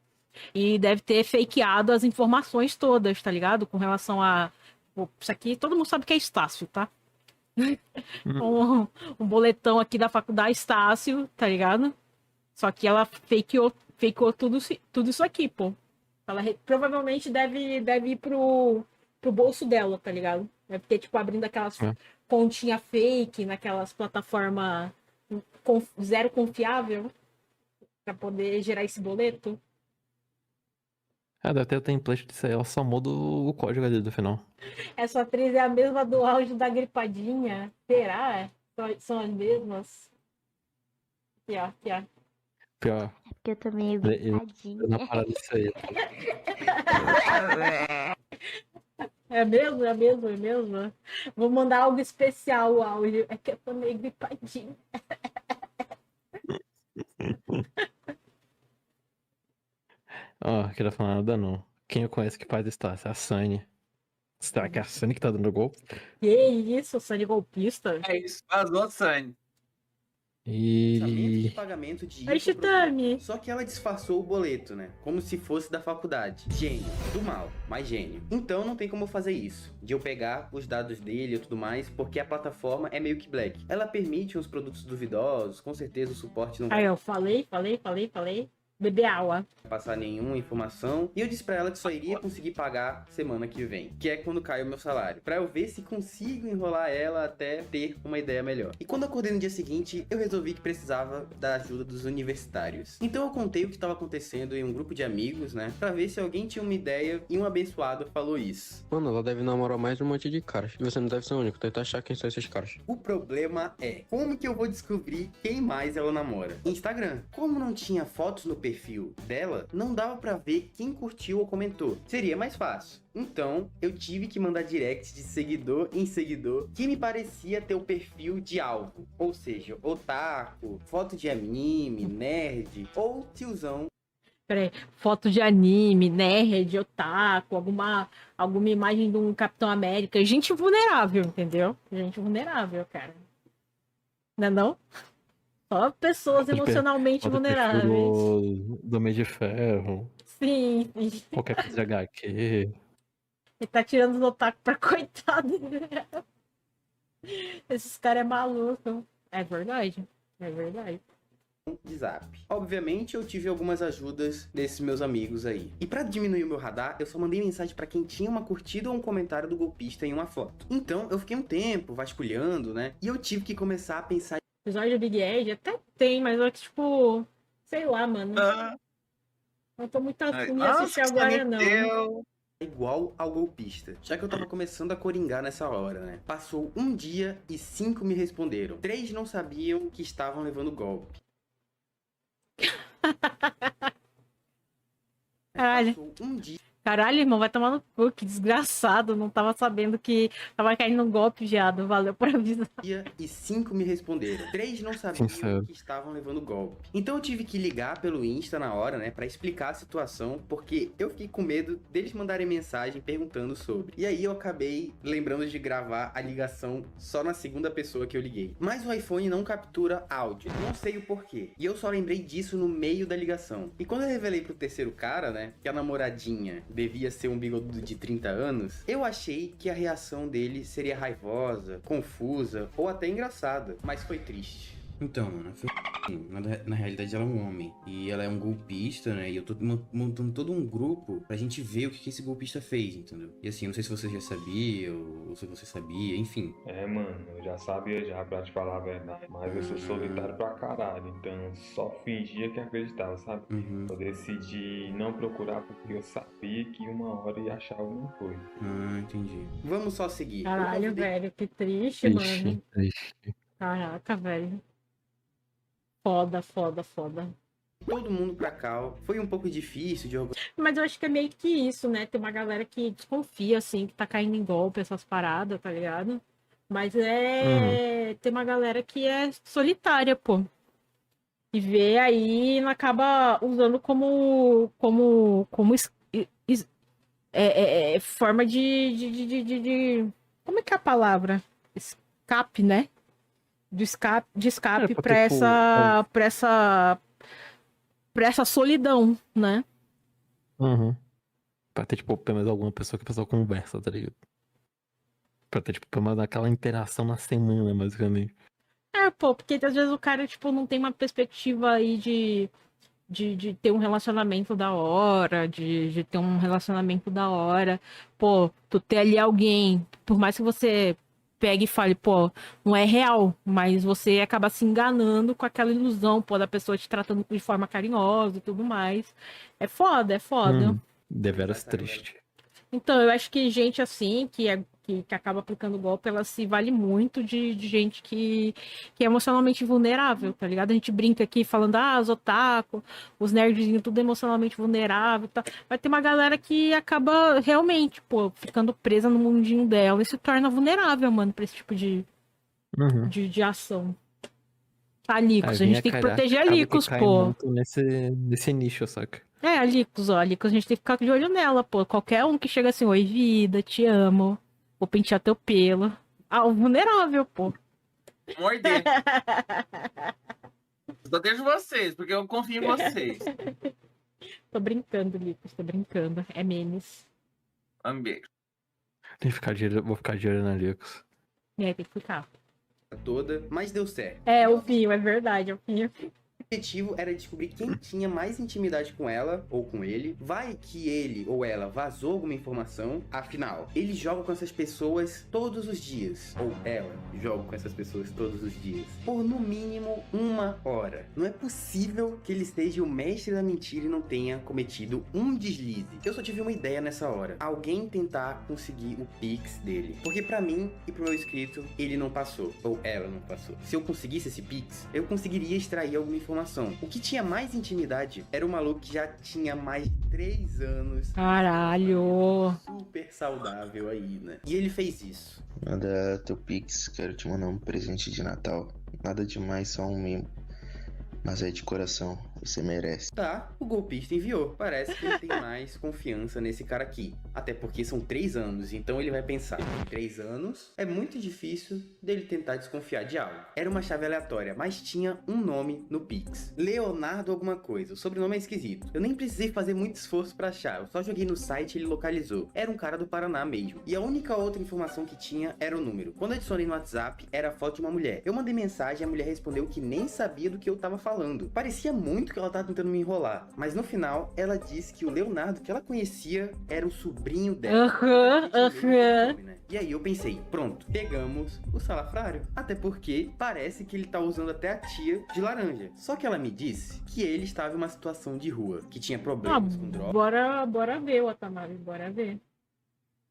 E deve ter fakeado as informações todas, tá ligado? Com relação a. Pô, isso aqui, todo mundo sabe que é Estácio, tá? Um boletão aqui da faculdade Estácio, tá ligado? Só que ela fakeou tudo isso aqui, pô. Ela provavelmente deve ir pro bolso dela, tá ligado? Deve ter, tipo, abrindo aquelas continha fake naquelas plataformas zero confiável pra poder gerar esse boleto. Deve ter o template disso aí, ela só muda o código ali do final. Essa atriz é a mesma do áudio da gripadinha? Será? São as mesmas? Aqui, ó, aqui, ó. Pior. É porque eu tô meio Ele gripadinha. na parada disso aí. É mesmo? É mesmo? É mesmo? Vou mandar algo especial o áudio. É que eu tô meio gripadinha. Ó, queria falar nada não. Quem eu conheço que faz Estácio? É a Sunny. Será que é a Sunny que tá dando golpe? Que isso, Sunny golpista? É isso, vazou, Sunny. de E. pagamento de Oi, infoproduto. Chitami. Só que ela disfarçou o boleto, né? Como se fosse da faculdade. Gênio. Do mal, mas gênio. Então não tem como eu fazer isso. De eu pegar os dados dele e tudo mais, porque a plataforma é meio que black. Ela permite uns produtos duvidosos, com certeza o suporte não Aí, vai eu falei. Beber água. passar nenhuma informação. E eu disse pra ela que só iria conseguir pagar semana que vem, que é quando cai o meu salário, pra eu ver se consigo enrolar ela até ter uma ideia melhor. E quando eu acordei no dia seguinte, eu resolvi que precisava da ajuda dos universitários. Então eu contei o que estava acontecendo em um grupo de amigos, né, pra ver se alguém tinha uma ideia, e um abençoado falou isso. Mano, ela deve namorar mais um monte de caras. E você não deve ser o único. Tenta achar quem são esses caras. O problema é, como que eu vou descobrir quem mais ela namora? Instagram. Como não tinha fotos no perfil dela, não dava pra ver quem curtiu ou comentou. Seria mais fácil. Então, eu tive que mandar direct de seguidor em seguidor que me parecia ter o perfil de alvo. Ou seja, otaku, foto de anime, nerd ou tiozão. Peraí, foto de anime, nerd, otaku, alguma imagem de um Capitão América. Gente vulnerável, entendeu? Gente vulnerável, cara. Não é não? Só pessoas emocionalmente vulneráveis. Do Homem de Ferro. Sim, sim. Qualquer coisa de HQ. Ele tá tirando os otaku pra coitado. Esses caras é maluco. É verdade. É verdade. De zap. Obviamente eu tive algumas ajudas desses meus amigos aí. E pra diminuir o meu radar, eu só mandei mensagem pra quem tinha uma curtida ou um comentário do golpista em uma foto. Então eu fiquei um tempo vasculhando, né? E eu tive que começar a pensar Episódio do Big Ed até tem, mas eu tipo, sei lá, mano. Não tô muito afim de assistir agora, não. igual ao golpista. Já que eu tava começando a coringar nessa hora, né? Passou um dia e 5 me responderam. 3 não sabiam que estavam levando golpe. Caralho. Passou um dia. Caralho, irmão, vai tomar no cu, que desgraçado. Não tava sabendo que tava caindo no golpe, viado. Valeu por avisar. E 5 me responderam. 3 não sabiam Sincero. que estavam levando golpe. Então eu tive que ligar pelo Insta na hora, né, pra explicar a situação, porque eu fiquei com medo deles mandarem mensagem perguntando sobre. E aí eu acabei lembrando de gravar a ligação só na segunda pessoa que eu liguei. Mas o iPhone não captura áudio, não sei o porquê. E eu só lembrei disso no meio da ligação. E quando eu revelei pro terceiro cara, né, que a namoradinha devia ser um bigodudo de 30 anos, eu achei que a reação dele seria raivosa, confusa ou até engraçada, mas foi triste. Então, mano, na realidade ela é um homem. E ela é um golpista, né? E eu tô montando todo um grupo pra gente ver o que esse golpista fez, entendeu? E assim, não sei se você já sabia ou se você sabia, enfim. Mano, eu já sabia já, pra te falar a verdade. Mas eu sou solitário pra caralho, então só fingia que acreditava, sabe? Eu decidi não procurar porque eu sabia que uma hora ia achar alguma coisa. Ah, entendi. Vamos só seguir. Caralho, velho, que triste, mano. Triste. Caraca, velho. Foda. Todo mundo pra cá. Foi um pouco difícil de organizar. Mas eu acho que é meio que isso, né? Tem uma galera que desconfia, assim, que tá caindo em golpe, essas paradas, tá ligado? Mas tem uma galera que é solitária, pô. E vê aí e não acaba usando como forma de. Como é que é a palavra? Escape, né? De escape porque, pra essa solidão, né? Uhum. Pra ter, tipo, pelo menos alguma pessoa que a pessoa conversa, tá ligado? Pra ter, tipo, pelo menos aquela interação na semana, basicamente. Pô, porque às vezes o cara, tipo, não tem uma perspectiva aí de ter um relacionamento da hora, de ter um relacionamento da hora. Pô, tu ter ali alguém, por mais que você pegue e fale, pô, não é real, mas você acaba se enganando com aquela ilusão, pô, da pessoa te tratando de forma carinhosa e tudo mais. É foda. Deveras triste. Então, eu acho que gente assim, que acaba aplicando golpe, ela se vale muito de gente que é emocionalmente vulnerável, tá ligado? A gente brinca aqui falando, os otaku, os nerdzinhos, tudo emocionalmente vulnerável, tá? Vai ter uma galera que acaba realmente, pô, ficando presa no mundinho dela e se torna vulnerável, mano, pra esse tipo de ação. Alicos, a gente tem que proteger Alicos, pô. Nesse nicho, saca? Alicos, a gente tem que ficar de olho nela, pô. Qualquer um que chega assim, oi, vida, te amo, vou pentear teu pelo. O vulnerável, pô. Morder. Só deixo vocês, porque eu confio em vocês. Tô brincando, Licos, tô brincando. É memes. Ambiente. Vou ficar de olho na Licos. Tem que ficar. Toda, mas deu certo. O Pinho, é verdade, o Pinho. O objetivo era descobrir quem tinha mais intimidade com ela ou com ele. Vai que ele ou ela vazou alguma informação. Afinal, ele joga com essas pessoas todos os dias. Ou ela joga com essas pessoas todos os dias. Por no mínimo 1 hora. Não é possível que ele esteja o mestre da mentira e não tenha cometido um deslize. Eu só tive uma ideia nessa hora. Alguém tentar conseguir o Pix dele. Porque pra mim e pro meu inscrito, ele não passou. Ou ela não passou. Se eu conseguisse esse Pix, eu conseguiria extrair alguma informação. O que tinha mais intimidade era o maluco que já tinha mais de 3 anos. Caralho! Super saudável aí, né? E ele fez isso. Manda teu Pix, quero te mandar um presente de Natal. Nada demais, só um mimo. Mas é de coração, você merece. Tá, o golpista enviou. Parece que ele tem mais confiança nesse cara aqui. Até porque são 3 anos, então ele vai pensar, em 3 anos é muito difícil dele tentar desconfiar de algo. Era uma chave aleatória, mas tinha um nome no Pix. Leonardo alguma coisa, o sobrenome é esquisito. Eu nem precisei fazer muito esforço pra achar, eu só joguei no site e ele localizou. Era um cara do Paraná mesmo. E a única outra informação que tinha era o número. Quando eu adicionei no WhatsApp, era a foto de uma mulher. Eu mandei mensagem e a mulher respondeu que nem sabia do que eu tava falando. Parecia muito que ela tava tentando me enrolar, mas no final ela disse que o Leonardo que ela conhecia era o sobrinho dela. Né? E aí eu pensei, pronto, pegamos o salafrário. Até porque parece que ele tá usando até a tia de laranja. Só que ela me disse que ele estava em uma situação de rua, que tinha problemas com drogas. Bora ver, Otamari, bora ver.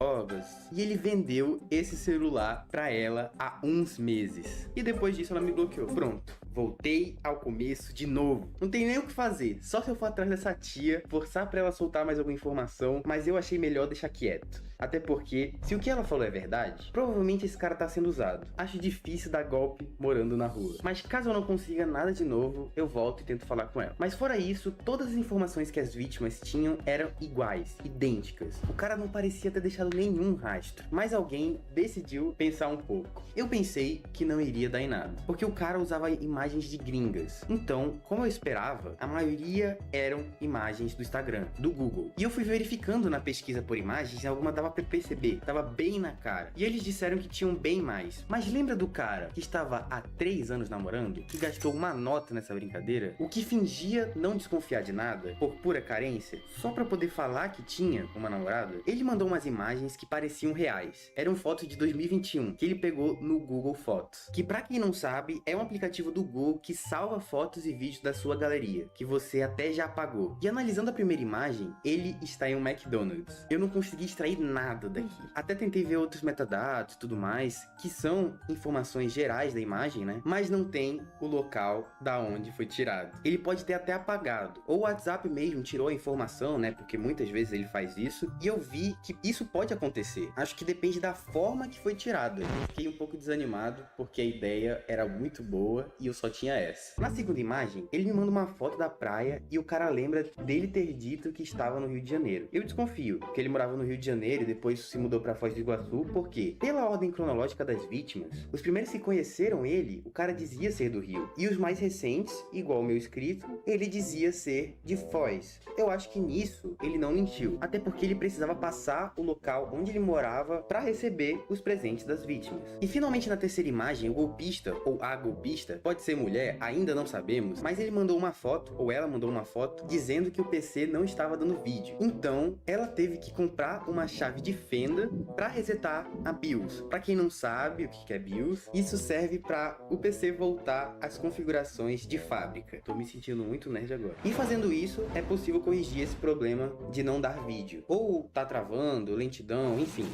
drogas. E ele vendeu esse celular pra ela há uns meses. E depois disso ela me bloqueou. Pronto. Voltei ao começo de novo. Não tem nem o que fazer. Só se eu for atrás dessa tia, forçar pra ela soltar mais alguma informação. Mas eu achei melhor deixar quieto. Até porque, se o que ela falou é verdade, provavelmente esse cara tá sendo usado. Acho difícil dar golpe morando na rua. Mas caso eu não consiga nada de novo, eu volto e tento falar com ela. Mas fora isso, todas as informações que as vítimas tinham eram iguais, idênticas. O cara não parecia ter deixado nenhum rastro. Mas alguém decidiu pensar um pouco. Eu pensei que não iria dar em nada, porque o cara usava imagens de gringas. Então, como eu esperava, a maioria eram imagens do Instagram, do Google. E eu fui verificando na pesquisa por imagens e alguma dava pra perceber, tava bem na cara. E eles disseram que tinham bem mais. Mas lembra do cara que estava há 3 anos namorando, que gastou uma nota nessa brincadeira? O que fingia não desconfiar de nada, por pura carência, só pra poder falar que tinha uma namorada? Ele mandou umas imagens que pareciam reais. Eram fotos de 2021, que ele pegou no Google Fotos. Que pra quem não sabe, é um aplicativo do Google que salva fotos e vídeos da sua galeria, que você até já apagou. E analisando a primeira imagem, ele está em um McDonald's. Eu não consegui extrair nada daqui. Até tentei ver outros metadados e tudo mais, que são informações gerais da imagem, né? Mas não tem o local da onde foi tirado. Ele pode ter até apagado. Ou o WhatsApp mesmo tirou a informação, né? Porque muitas vezes ele faz isso. E eu vi que isso pode acontecer. Acho que depende da forma que foi tirado. Eu fiquei um pouco desanimado, porque a ideia era muito boa e eu só tinha essa. Na segunda imagem, ele me manda uma foto da praia e o cara lembra dele ter dito que estava no Rio de Janeiro. Eu desconfio que ele morava no Rio de Janeiro e depois se mudou pra Foz do Iguaçu, porque, pela ordem cronológica das vítimas, os primeiros que conheceram ele, o cara dizia ser do Rio. E os mais recentes, igual o meu escrito, ele dizia ser de Foz. Eu acho que nisso ele não mentiu, até porque ele precisava passar o local onde ele morava pra receber os presentes das vítimas. E finalmente na terceira imagem, o golpista, ou a golpista, pode ser mulher, ainda não sabemos, mas ele mandou uma foto, ou ela mandou uma foto, dizendo que o PC não estava dando vídeo. Então, ela teve que comprar uma chave de fenda para resetar a BIOS. Para quem não sabe o que é BIOS, isso serve para o PC voltar às configurações de fábrica. Tô me sentindo muito nerd agora. E fazendo isso, é possível corrigir esse problema de não dar vídeo. Ou tá travando, lentidão, enfim.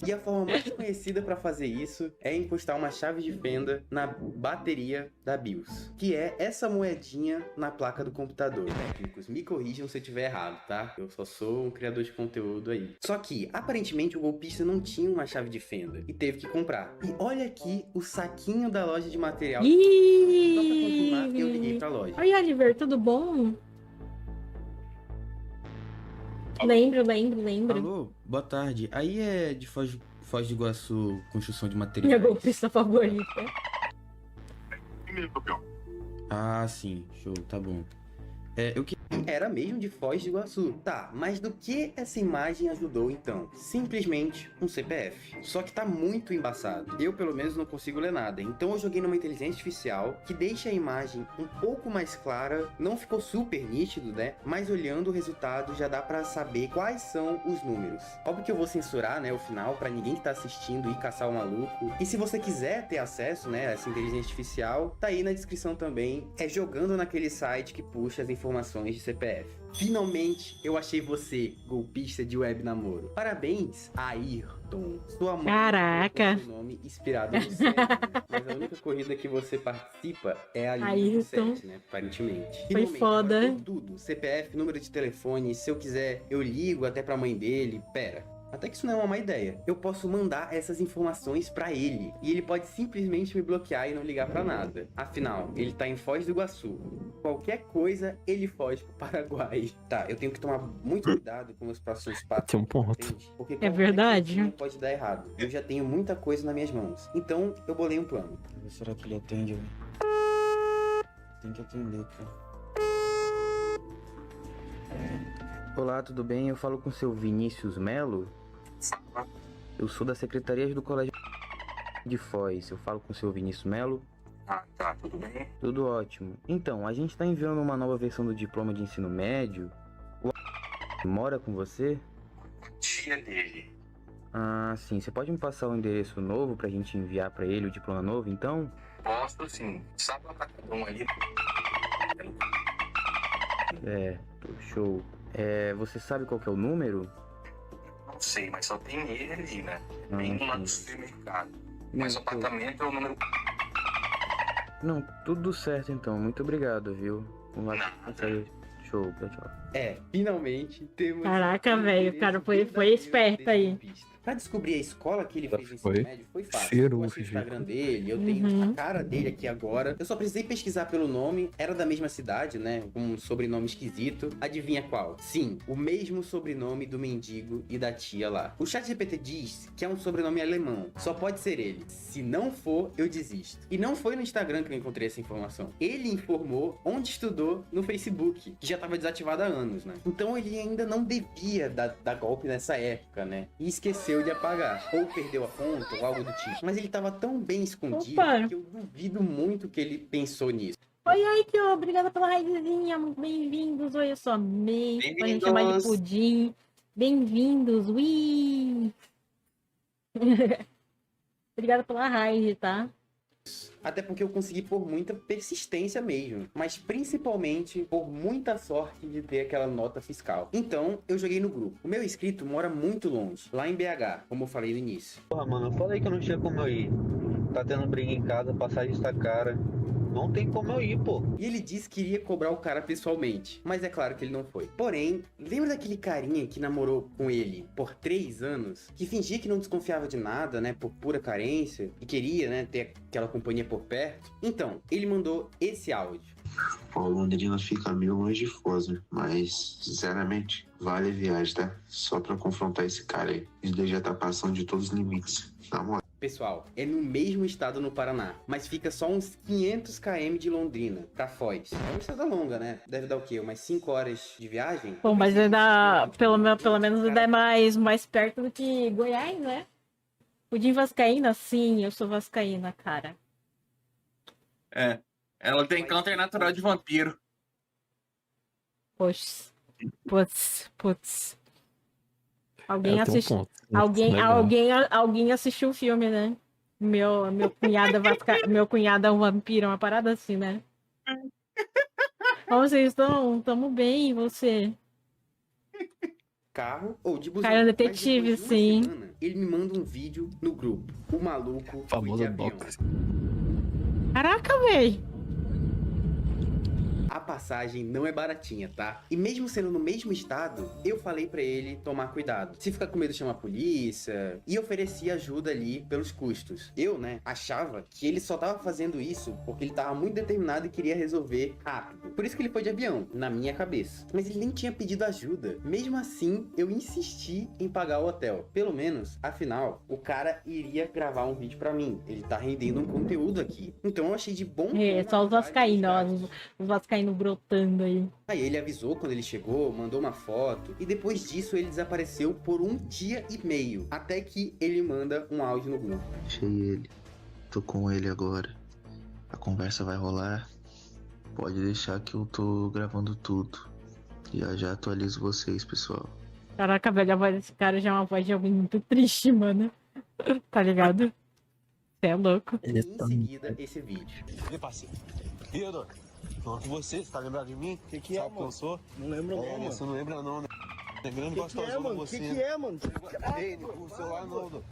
E a forma mais conhecida para fazer isso é encostar uma chave de fenda na bateria da BIOS, que é essa moedinha na placa do computador. Técnicos, me corrijam se eu estiver errado, tá? Eu só sou um criador de conteúdo aí. Só que, aparentemente, o golpista não tinha uma chave de fenda e teve que comprar. E olha aqui o saquinho da loja de material. Só pra confirmar, eu liguei pra loja. Oi, Oliver, tudo bom? Lembro. Alô, boa tarde. Aí é de Foz do Iguaçu, construção de Minha materiais. golpista favorita. Ah, sim, show, tá bom. Eu que... Era mesmo de Foz do Iguaçu. Tá, mas do que essa imagem ajudou então? Simplesmente um CPF. Só que tá muito embaçado. Eu, pelo menos, não consigo ler nada. Então eu joguei numa inteligência artificial que deixa a imagem um pouco mais clara. Não ficou super nítido, né? Mas olhando o resultado já dá pra saber quais são os números. Óbvio que eu vou censurar, né, o final pra ninguém que tá assistindo ir caçar o maluco. E se você quiser ter acesso, né, a essa inteligência artificial, tá aí na descrição também. É jogando naquele site que puxa as informações de CPF. Finalmente eu achei você, golpista de web namoro. Parabéns, Ayrton. Sua mãe Caraca. seu nome inspirado no sério, mas a única corrida que você participa é a linha Ayrton. 7, né? Aparentemente. Foi foda. agora tem tudo. CPF, número de telefone. Se eu quiser, eu ligo até pra mãe dele. Pera. Até que isso não é uma má ideia. Eu posso mandar essas informações pra ele. E ele pode simplesmente me bloquear e não ligar pra nada. Afinal, ele tá em Foz do Iguaçu. Qualquer coisa, ele foge pro Paraguai. Tá, eu tenho que tomar muito cuidado com os próximos passos. Tem um ponto. Entende? Porque É qualquer verdade. coisinha pode dar errado. Eu já tenho muita coisa nas minhas mãos. Então, eu bolei um plano. Será que ele atende, velho? Tem que atender, cara. Olá, tudo bem? Eu falo com o seu Vinícius Melo? Eu sou da Secretaria do Colégio de Foz. Eu falo com o seu Vinícius Melo? Ah, tá, tudo bem? Tudo ótimo. Então, a gente tá enviando uma nova versão do diploma de ensino médio. O mora com você? Tia dele. Ah, sim. Você pode me passar o endereço novo pra gente enviar pra ele o diploma novo, então? Posso sim. Sabe o atacadão ali? Show. Você sabe qual que é o número? Não não sei, mas só tem ele ali, né? Bem lá no supermercado. Mas o apartamento é o número. Não, tudo certo então. Muito obrigado, viu? Show, tchau. Finalmente temos. Caraca, velho, o cara foi esperto aí. Pra descobrir a escola que ele fez no ensino médio foi fácil. Ciro, Eu achei o Instagram dele, eu tenho a cara dele aqui agora. Eu só precisei pesquisar pelo nome, era da mesma cidade, né? Com um sobrenome esquisito. Adivinha qual? Sim, o mesmo sobrenome do mendigo e da tia lá. O ChatGPT diz que é um sobrenome alemão. Só pode ser ele. Se não for, eu desisto. E não foi no Instagram que eu encontrei essa informação. Ele informou onde estudou no Facebook, que já estava desativado há anos, né? Então ele ainda não devia dar golpe nessa época, né? E esqueceu de apagar. Ou perdeu a conta, ou algo do tipo. Mas ele tava tão bem escondido que eu duvido muito que ele pensou nisso. Oi, Kyo, obrigada pela raizinha, bem-vindos, oi, eu sou a May, pra gente chamar de pudim. Bem-vindos, ui! Obrigada pela raid, tá? Até porque eu consegui por muita persistência mesmo, mas principalmente por muita sorte de ter aquela nota fiscal. Então, eu joguei no grupo. O meu inscrito mora muito longe, lá em BH, como eu falei no início. Porra, mano, eu falei que eu não tinha como eu ir. Tá tendo briga em casa, passagem está cara. Não tem como eu ir, pô. E ele disse que iria cobrar o cara pessoalmente, mas é claro que ele não foi. Porém, lembra daquele carinha que namorou com ele por 3 anos? Que fingia que não desconfiava de nada, né, por pura carência, e queria, né, ter aquela companhia por perto? Então, ele mandou esse áudio. Pô, Londrina fica meio longe de Foz, né? Mas, sinceramente, vale a viagem, tá? Só pra confrontar esse cara aí. Isso daí já tá passando de todos os limites. Na moral. Pessoal, é no mesmo estado no Paraná, mas fica só uns 500 km de Londrina, pra Foz. É uma estrada longa, né? Deve dar o quê? Umas 5 horas de viagem? Bom, mas ainda, pelo menos ainda é mais perto do que Goiás, né? Pudim vascaína? Sim, eu sou vascaína, cara. É, ela tem câncer natural de vampiro. Poxa, putz. Alguém É, tem um assistiu. ponto. Alguém assistiu o filme, né? Meu cunhado é um vampiro, uma parada assim, né? Como vocês estão? Tamo bem, e você? Carro ou de busão. Cara, detetive, Mas depois de uma sim. semana, ele me manda um vídeo no grupo. O maluco Famoso foi de avião. box. Caraca, véi. A passagem não é baratinha, tá? E mesmo sendo no mesmo estado, eu falei pra ele tomar cuidado. Se ficar com medo, chama a polícia. E ofereci ajuda ali pelos custos. Eu, né, achava que ele só tava fazendo isso porque ele tava muito determinado e queria resolver rápido. Por isso que ele foi de avião, na minha cabeça. Mas ele nem tinha pedido ajuda. Mesmo assim, eu insisti em pagar o hotel. Pelo menos, afinal, o cara iria gravar um vídeo pra mim. Ele tá rendendo um conteúdo aqui. Então eu achei de bom... É, só os vascaínos, ó. Os vascaínos brotando aí. Aí ele avisou quando ele chegou, mandou uma foto, e depois disso ele desapareceu por 1 dia e meio, até que ele manda um áudio no grupo. Achei ele. Tô com ele agora. A conversa vai rolar. Pode deixar que eu tô gravando tudo. Já atualizo vocês, pessoal. Caraca, velho, a voz desse cara já é uma voz de alguém muito triste, mano. Tá ligado? Você é louco. E em seguida, esse vídeo. E parceiro? E eu, não, você tá lembrado de mim? Que Sabe é, quem mano? eu sou? Não lembro não, mano. Você não lembra não, né? Lembrando gostosão mano? você. Que é, mano? Ei, o celular não,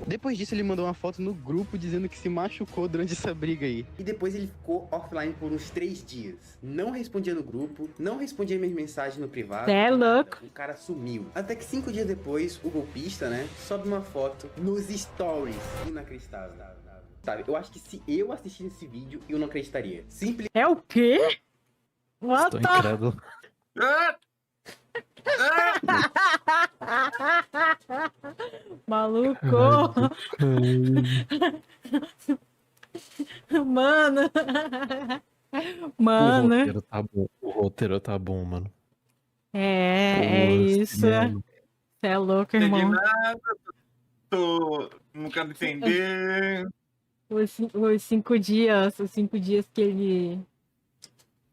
Depois disso, ele mandou uma foto no grupo dizendo que se machucou durante essa briga aí. E depois ele ficou offline por uns 3 dias. Não respondia no grupo, não respondia minhas mensagens no privado. Cê é louco. O cara sumiu. Até que 5 dias depois, o golpista, né, sobe uma foto nos stories. Inacreditável. Sabe, eu acho que se eu assistisse esse vídeo, eu não acreditaria. Simples. É o quê? What Estou the... incrédulo. Maluco! Mano! O roteiro tá bom. O roteiro tá bom, mano. É isso. Você é louco, Não entendi irmão. nada, não quero entender. Os 5 dias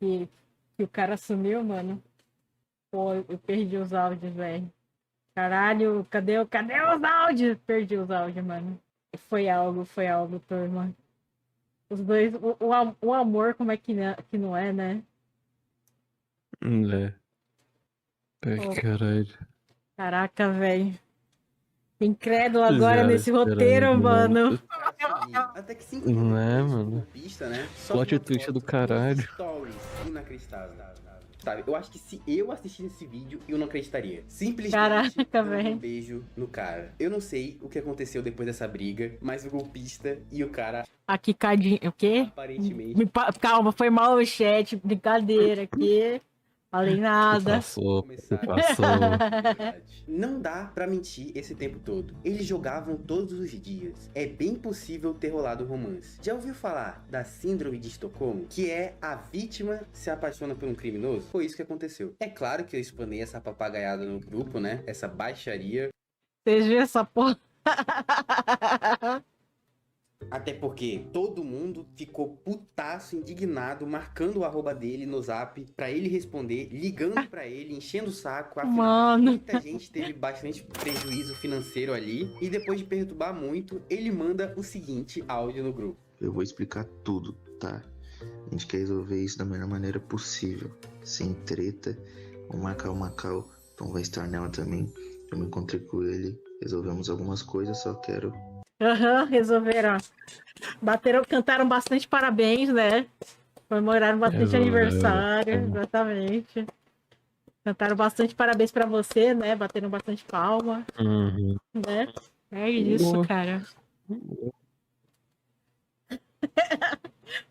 que o cara sumiu, mano. Pô, eu perdi os áudios, velho. Caralho, cadê os áudios? Perdi os áudios, mano. Foi algo, turma. Os dois, o amor, como é que não é, né? É. Ai, Pô. caralho. Caraca, velho. Incrédulo agora Fizeram nesse esperar roteiro, muito. mano. Até que 5 Não dias é, depois, mano? o golpista, né? Plot twist do caralho. Stories inacreditável. Sabe, eu acho que se eu assistisse esse vídeo, eu não acreditaria. Simplesmente Caraca, dando velho. um beijo no cara. Eu não sei o que aconteceu depois dessa briga, mas o golpista e o cara, Aqui, cadinho. O quê? aparentemente... Calma, foi mal o chat. Brincadeira aqui. Falei nada. Passou, começaram passou. Não dá pra mentir esse tempo todo. Eles jogavam todos os dias. É bem possível ter rolado romance. Já ouviu falar da síndrome de Estocolmo? Que é a vítima se apaixona por um criminoso? Foi isso que aconteceu. É claro que eu explanei essa papagaiada no grupo, né? Essa baixaria. Vocês viram essa porra? Até porque todo mundo ficou putaço, indignado, marcando o arroba dele no zap pra ele responder, ligando pra ele, enchendo o saco. Afinal, Mano. muita gente teve bastante prejuízo financeiro ali. E depois de perturbar muito, ele manda o seguinte áudio no grupo. Eu vou explicar tudo, tá? A gente quer resolver isso da melhor maneira possível. Sem treta. O Macau, Tom vai estar nela também. Eu me encontrei com ele, resolvemos algumas coisas, só quero... Aham, resolveram. Cantaram bastante parabéns, né? Comemoraram bastante aniversário, exatamente. Cantaram bastante parabéns pra você, né? Bateram bastante palma, né? É isso, cara. O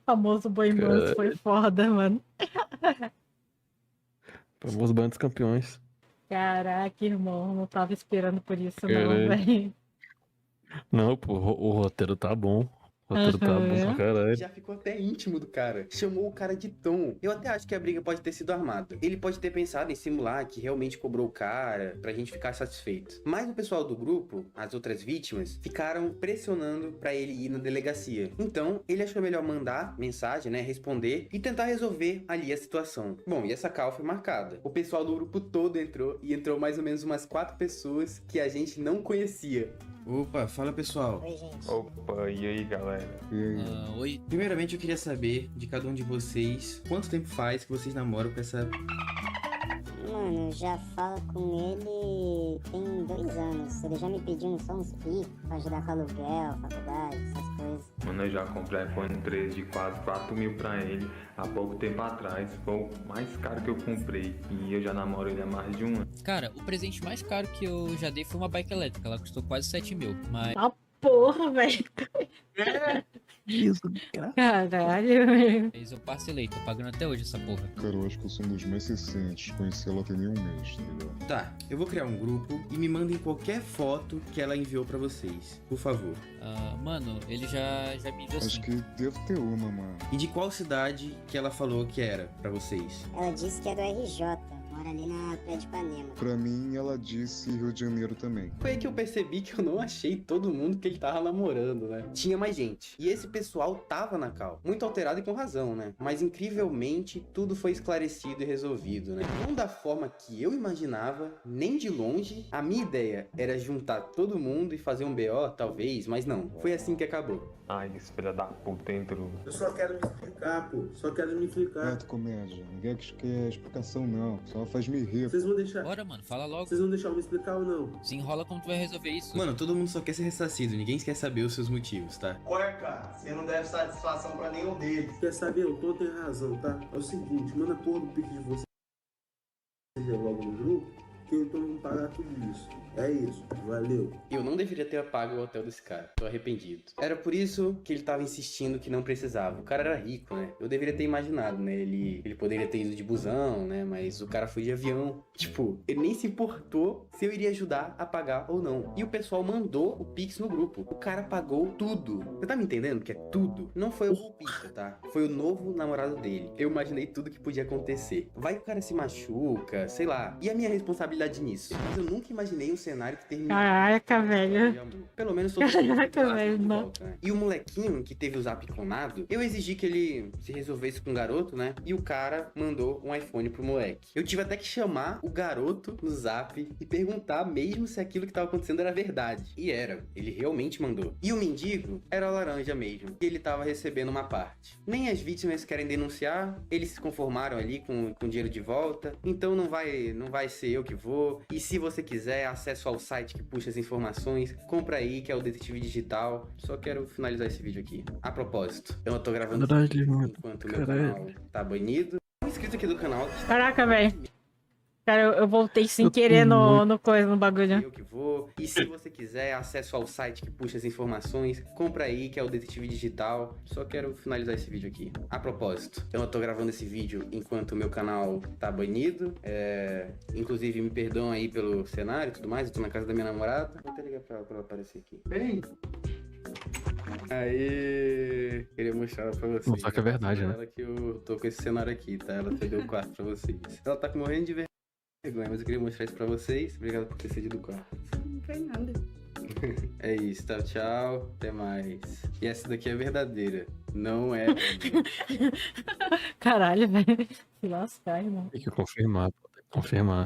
famoso boi manso foi foda, mano. Famoso bando dos campeões. Caraca, irmão, não tava esperando por isso, não, Caralho. velho. Não, pô, o roteiro tá bom. O roteiro tá bom pra caralho. Já ficou até íntimo do cara. Chamou o cara de Tom. Eu até acho que a briga pode ter sido armada. Ele pode ter pensado em simular que realmente cobrou o cara pra gente ficar satisfeito. Mas o pessoal do grupo, as outras vítimas, ficaram pressionando pra ele ir na delegacia. Então, ele achou melhor mandar mensagem, né, responder e tentar resolver ali a situação. Bom, e essa call foi marcada. O pessoal do grupo todo entrou e entrou mais ou menos umas 4 pessoas que a gente não conhecia. Opa, fala pessoal. Oi, gente. Opa, e aí, galera? Oi. Primeiramente eu queria saber de cada um de vocês quanto tempo faz que vocês namoram com essa... Mano, já falo com ele tem 2 anos. Ele já me pediu só uns picos pra ajudar com aluguel, faculdade, essas coisas. Mano, eu já comprei iPhone 13 de quase 4 mil pra ele há pouco tempo atrás. Foi o mais caro que eu comprei e eu já namoro ele há mais de 1 ano. Cara, o presente mais caro que eu já dei foi uma bike elétrica. Ela custou quase 7 mil, mas... Ah, porra, velho. Isso, Caralho. Mas eu parcelei, tô pagando até hoje essa porra. Cara, eu acho que eu sou um dos mais recentes. Conheci ela tem nem 1 mês, tá ligado? Tá, eu vou criar um grupo e me mandem qualquer foto que ela enviou pra vocês, por favor. Mano, ele já me enviou Acho que devo ter uma, mano. E de qual cidade que ela falou que era pra vocês? Ela disse que é do RJ, mora ali na Praia de Ipanema. Pra mim, ela disse Rio de Janeiro também. Foi aí que eu percebi que eu não achei todo mundo que ele tava namorando, né? Tinha mais gente. E esse pessoal tava na cal. Muito alterado e com razão, né? Mas incrivelmente, tudo foi esclarecido e resolvido, né? Não da forma que eu imaginava, nem de longe. A minha ideia era juntar todo mundo e fazer um BO, talvez, mas não. Foi assim que acabou. Ai, esse filho da puta entrou. Eu só quero me explicar, pô. Só quero me explicar. Reto, comédia. Ninguém quer explicação, não. Só faz me rir. Vocês vão deixar... Bora, mano, fala logo. Vocês vão deixar eu me explicar ou não? Desenrola como tu vai resolver isso. Mano, todo mundo só quer ser ressarcido. Ninguém quer saber os seus motivos, tá? Ué, cara, você não deve satisfação pra nenhum deles. Quer saber? O Tom tem razão, tá? É o seguinte, manda a porra do pique de vocês logo no grupo, que eu tô vamos pagar tudo isso. É isso, valeu. Eu não deveria ter pago o hotel desse cara. Tô arrependido. Era por isso que ele tava insistindo que não precisava. O cara era rico, né? Eu deveria ter imaginado, né? Ele poderia ter ido de busão, né? Mas o cara foi de avião. Tipo, ele nem se importou se eu iria ajudar a pagar ou não. E o pessoal mandou o Pix no grupo. O cara pagou tudo. Você tá me entendendo que é tudo? Não foi o golpista, tá? Foi o novo namorado dele. Eu imaginei tudo que podia acontecer. Vai que o cara se machuca, sei lá. E a minha responsabilidade nisso? Mas eu nunca imaginei um cenário que terminou. Caraca, velho. Pelo menos todo Caraca, velho, não. E o molequinho que teve o zap clonado, eu exigi que ele se resolvesse com o garoto, né? E o cara mandou um iPhone pro moleque. Eu tive até que chamar o garoto no zap e perguntar mesmo se aquilo que tava acontecendo era verdade. E era. Ele realmente mandou. E o mendigo era o laranja mesmo. E ele tava recebendo uma parte. Nem as vítimas querem denunciar. Eles se conformaram ali com o dinheiro de volta. Então não vai ser eu que vou. E se você quiser acesso ao site que puxa as informações, compra aí, que é o Detetive Digital. Só quero finalizar esse vídeo aqui. A propósito, eu tô gravando esse vídeo enquanto o meu canal tá banido. Um inscrito aqui do canal. Caraca, velho. Cara, eu voltei sem querer no bagulho. Eu que vou. E se você quiser acesso ao site que puxa as informações, compra aí, que é o Detetive Digital. Só quero finalizar esse vídeo aqui. A propósito, eu tô gravando esse vídeo enquanto o meu canal tá banido. Inclusive, me perdoam aí pelo cenário e tudo mais. Eu tô na casa da minha namorada. Vou até ligar pra ela aparecer aqui. Vem! Aí, queria mostrar ela pra vocês. Só que é verdade, né? Ela que eu tô com esse cenário aqui, tá? Ela cedeu o quarto pra vocês. Ela tá morrendo de vergonha, mas eu queria mostrar isso pra vocês. Obrigado por ter cedido o quarto. Não foi nada. É isso, tá? Tchau, até mais. E essa daqui é verdadeira, não é. Caralho, velho. Se lascar, irmão. Tem que confirmar, pô. Tem que confirmar.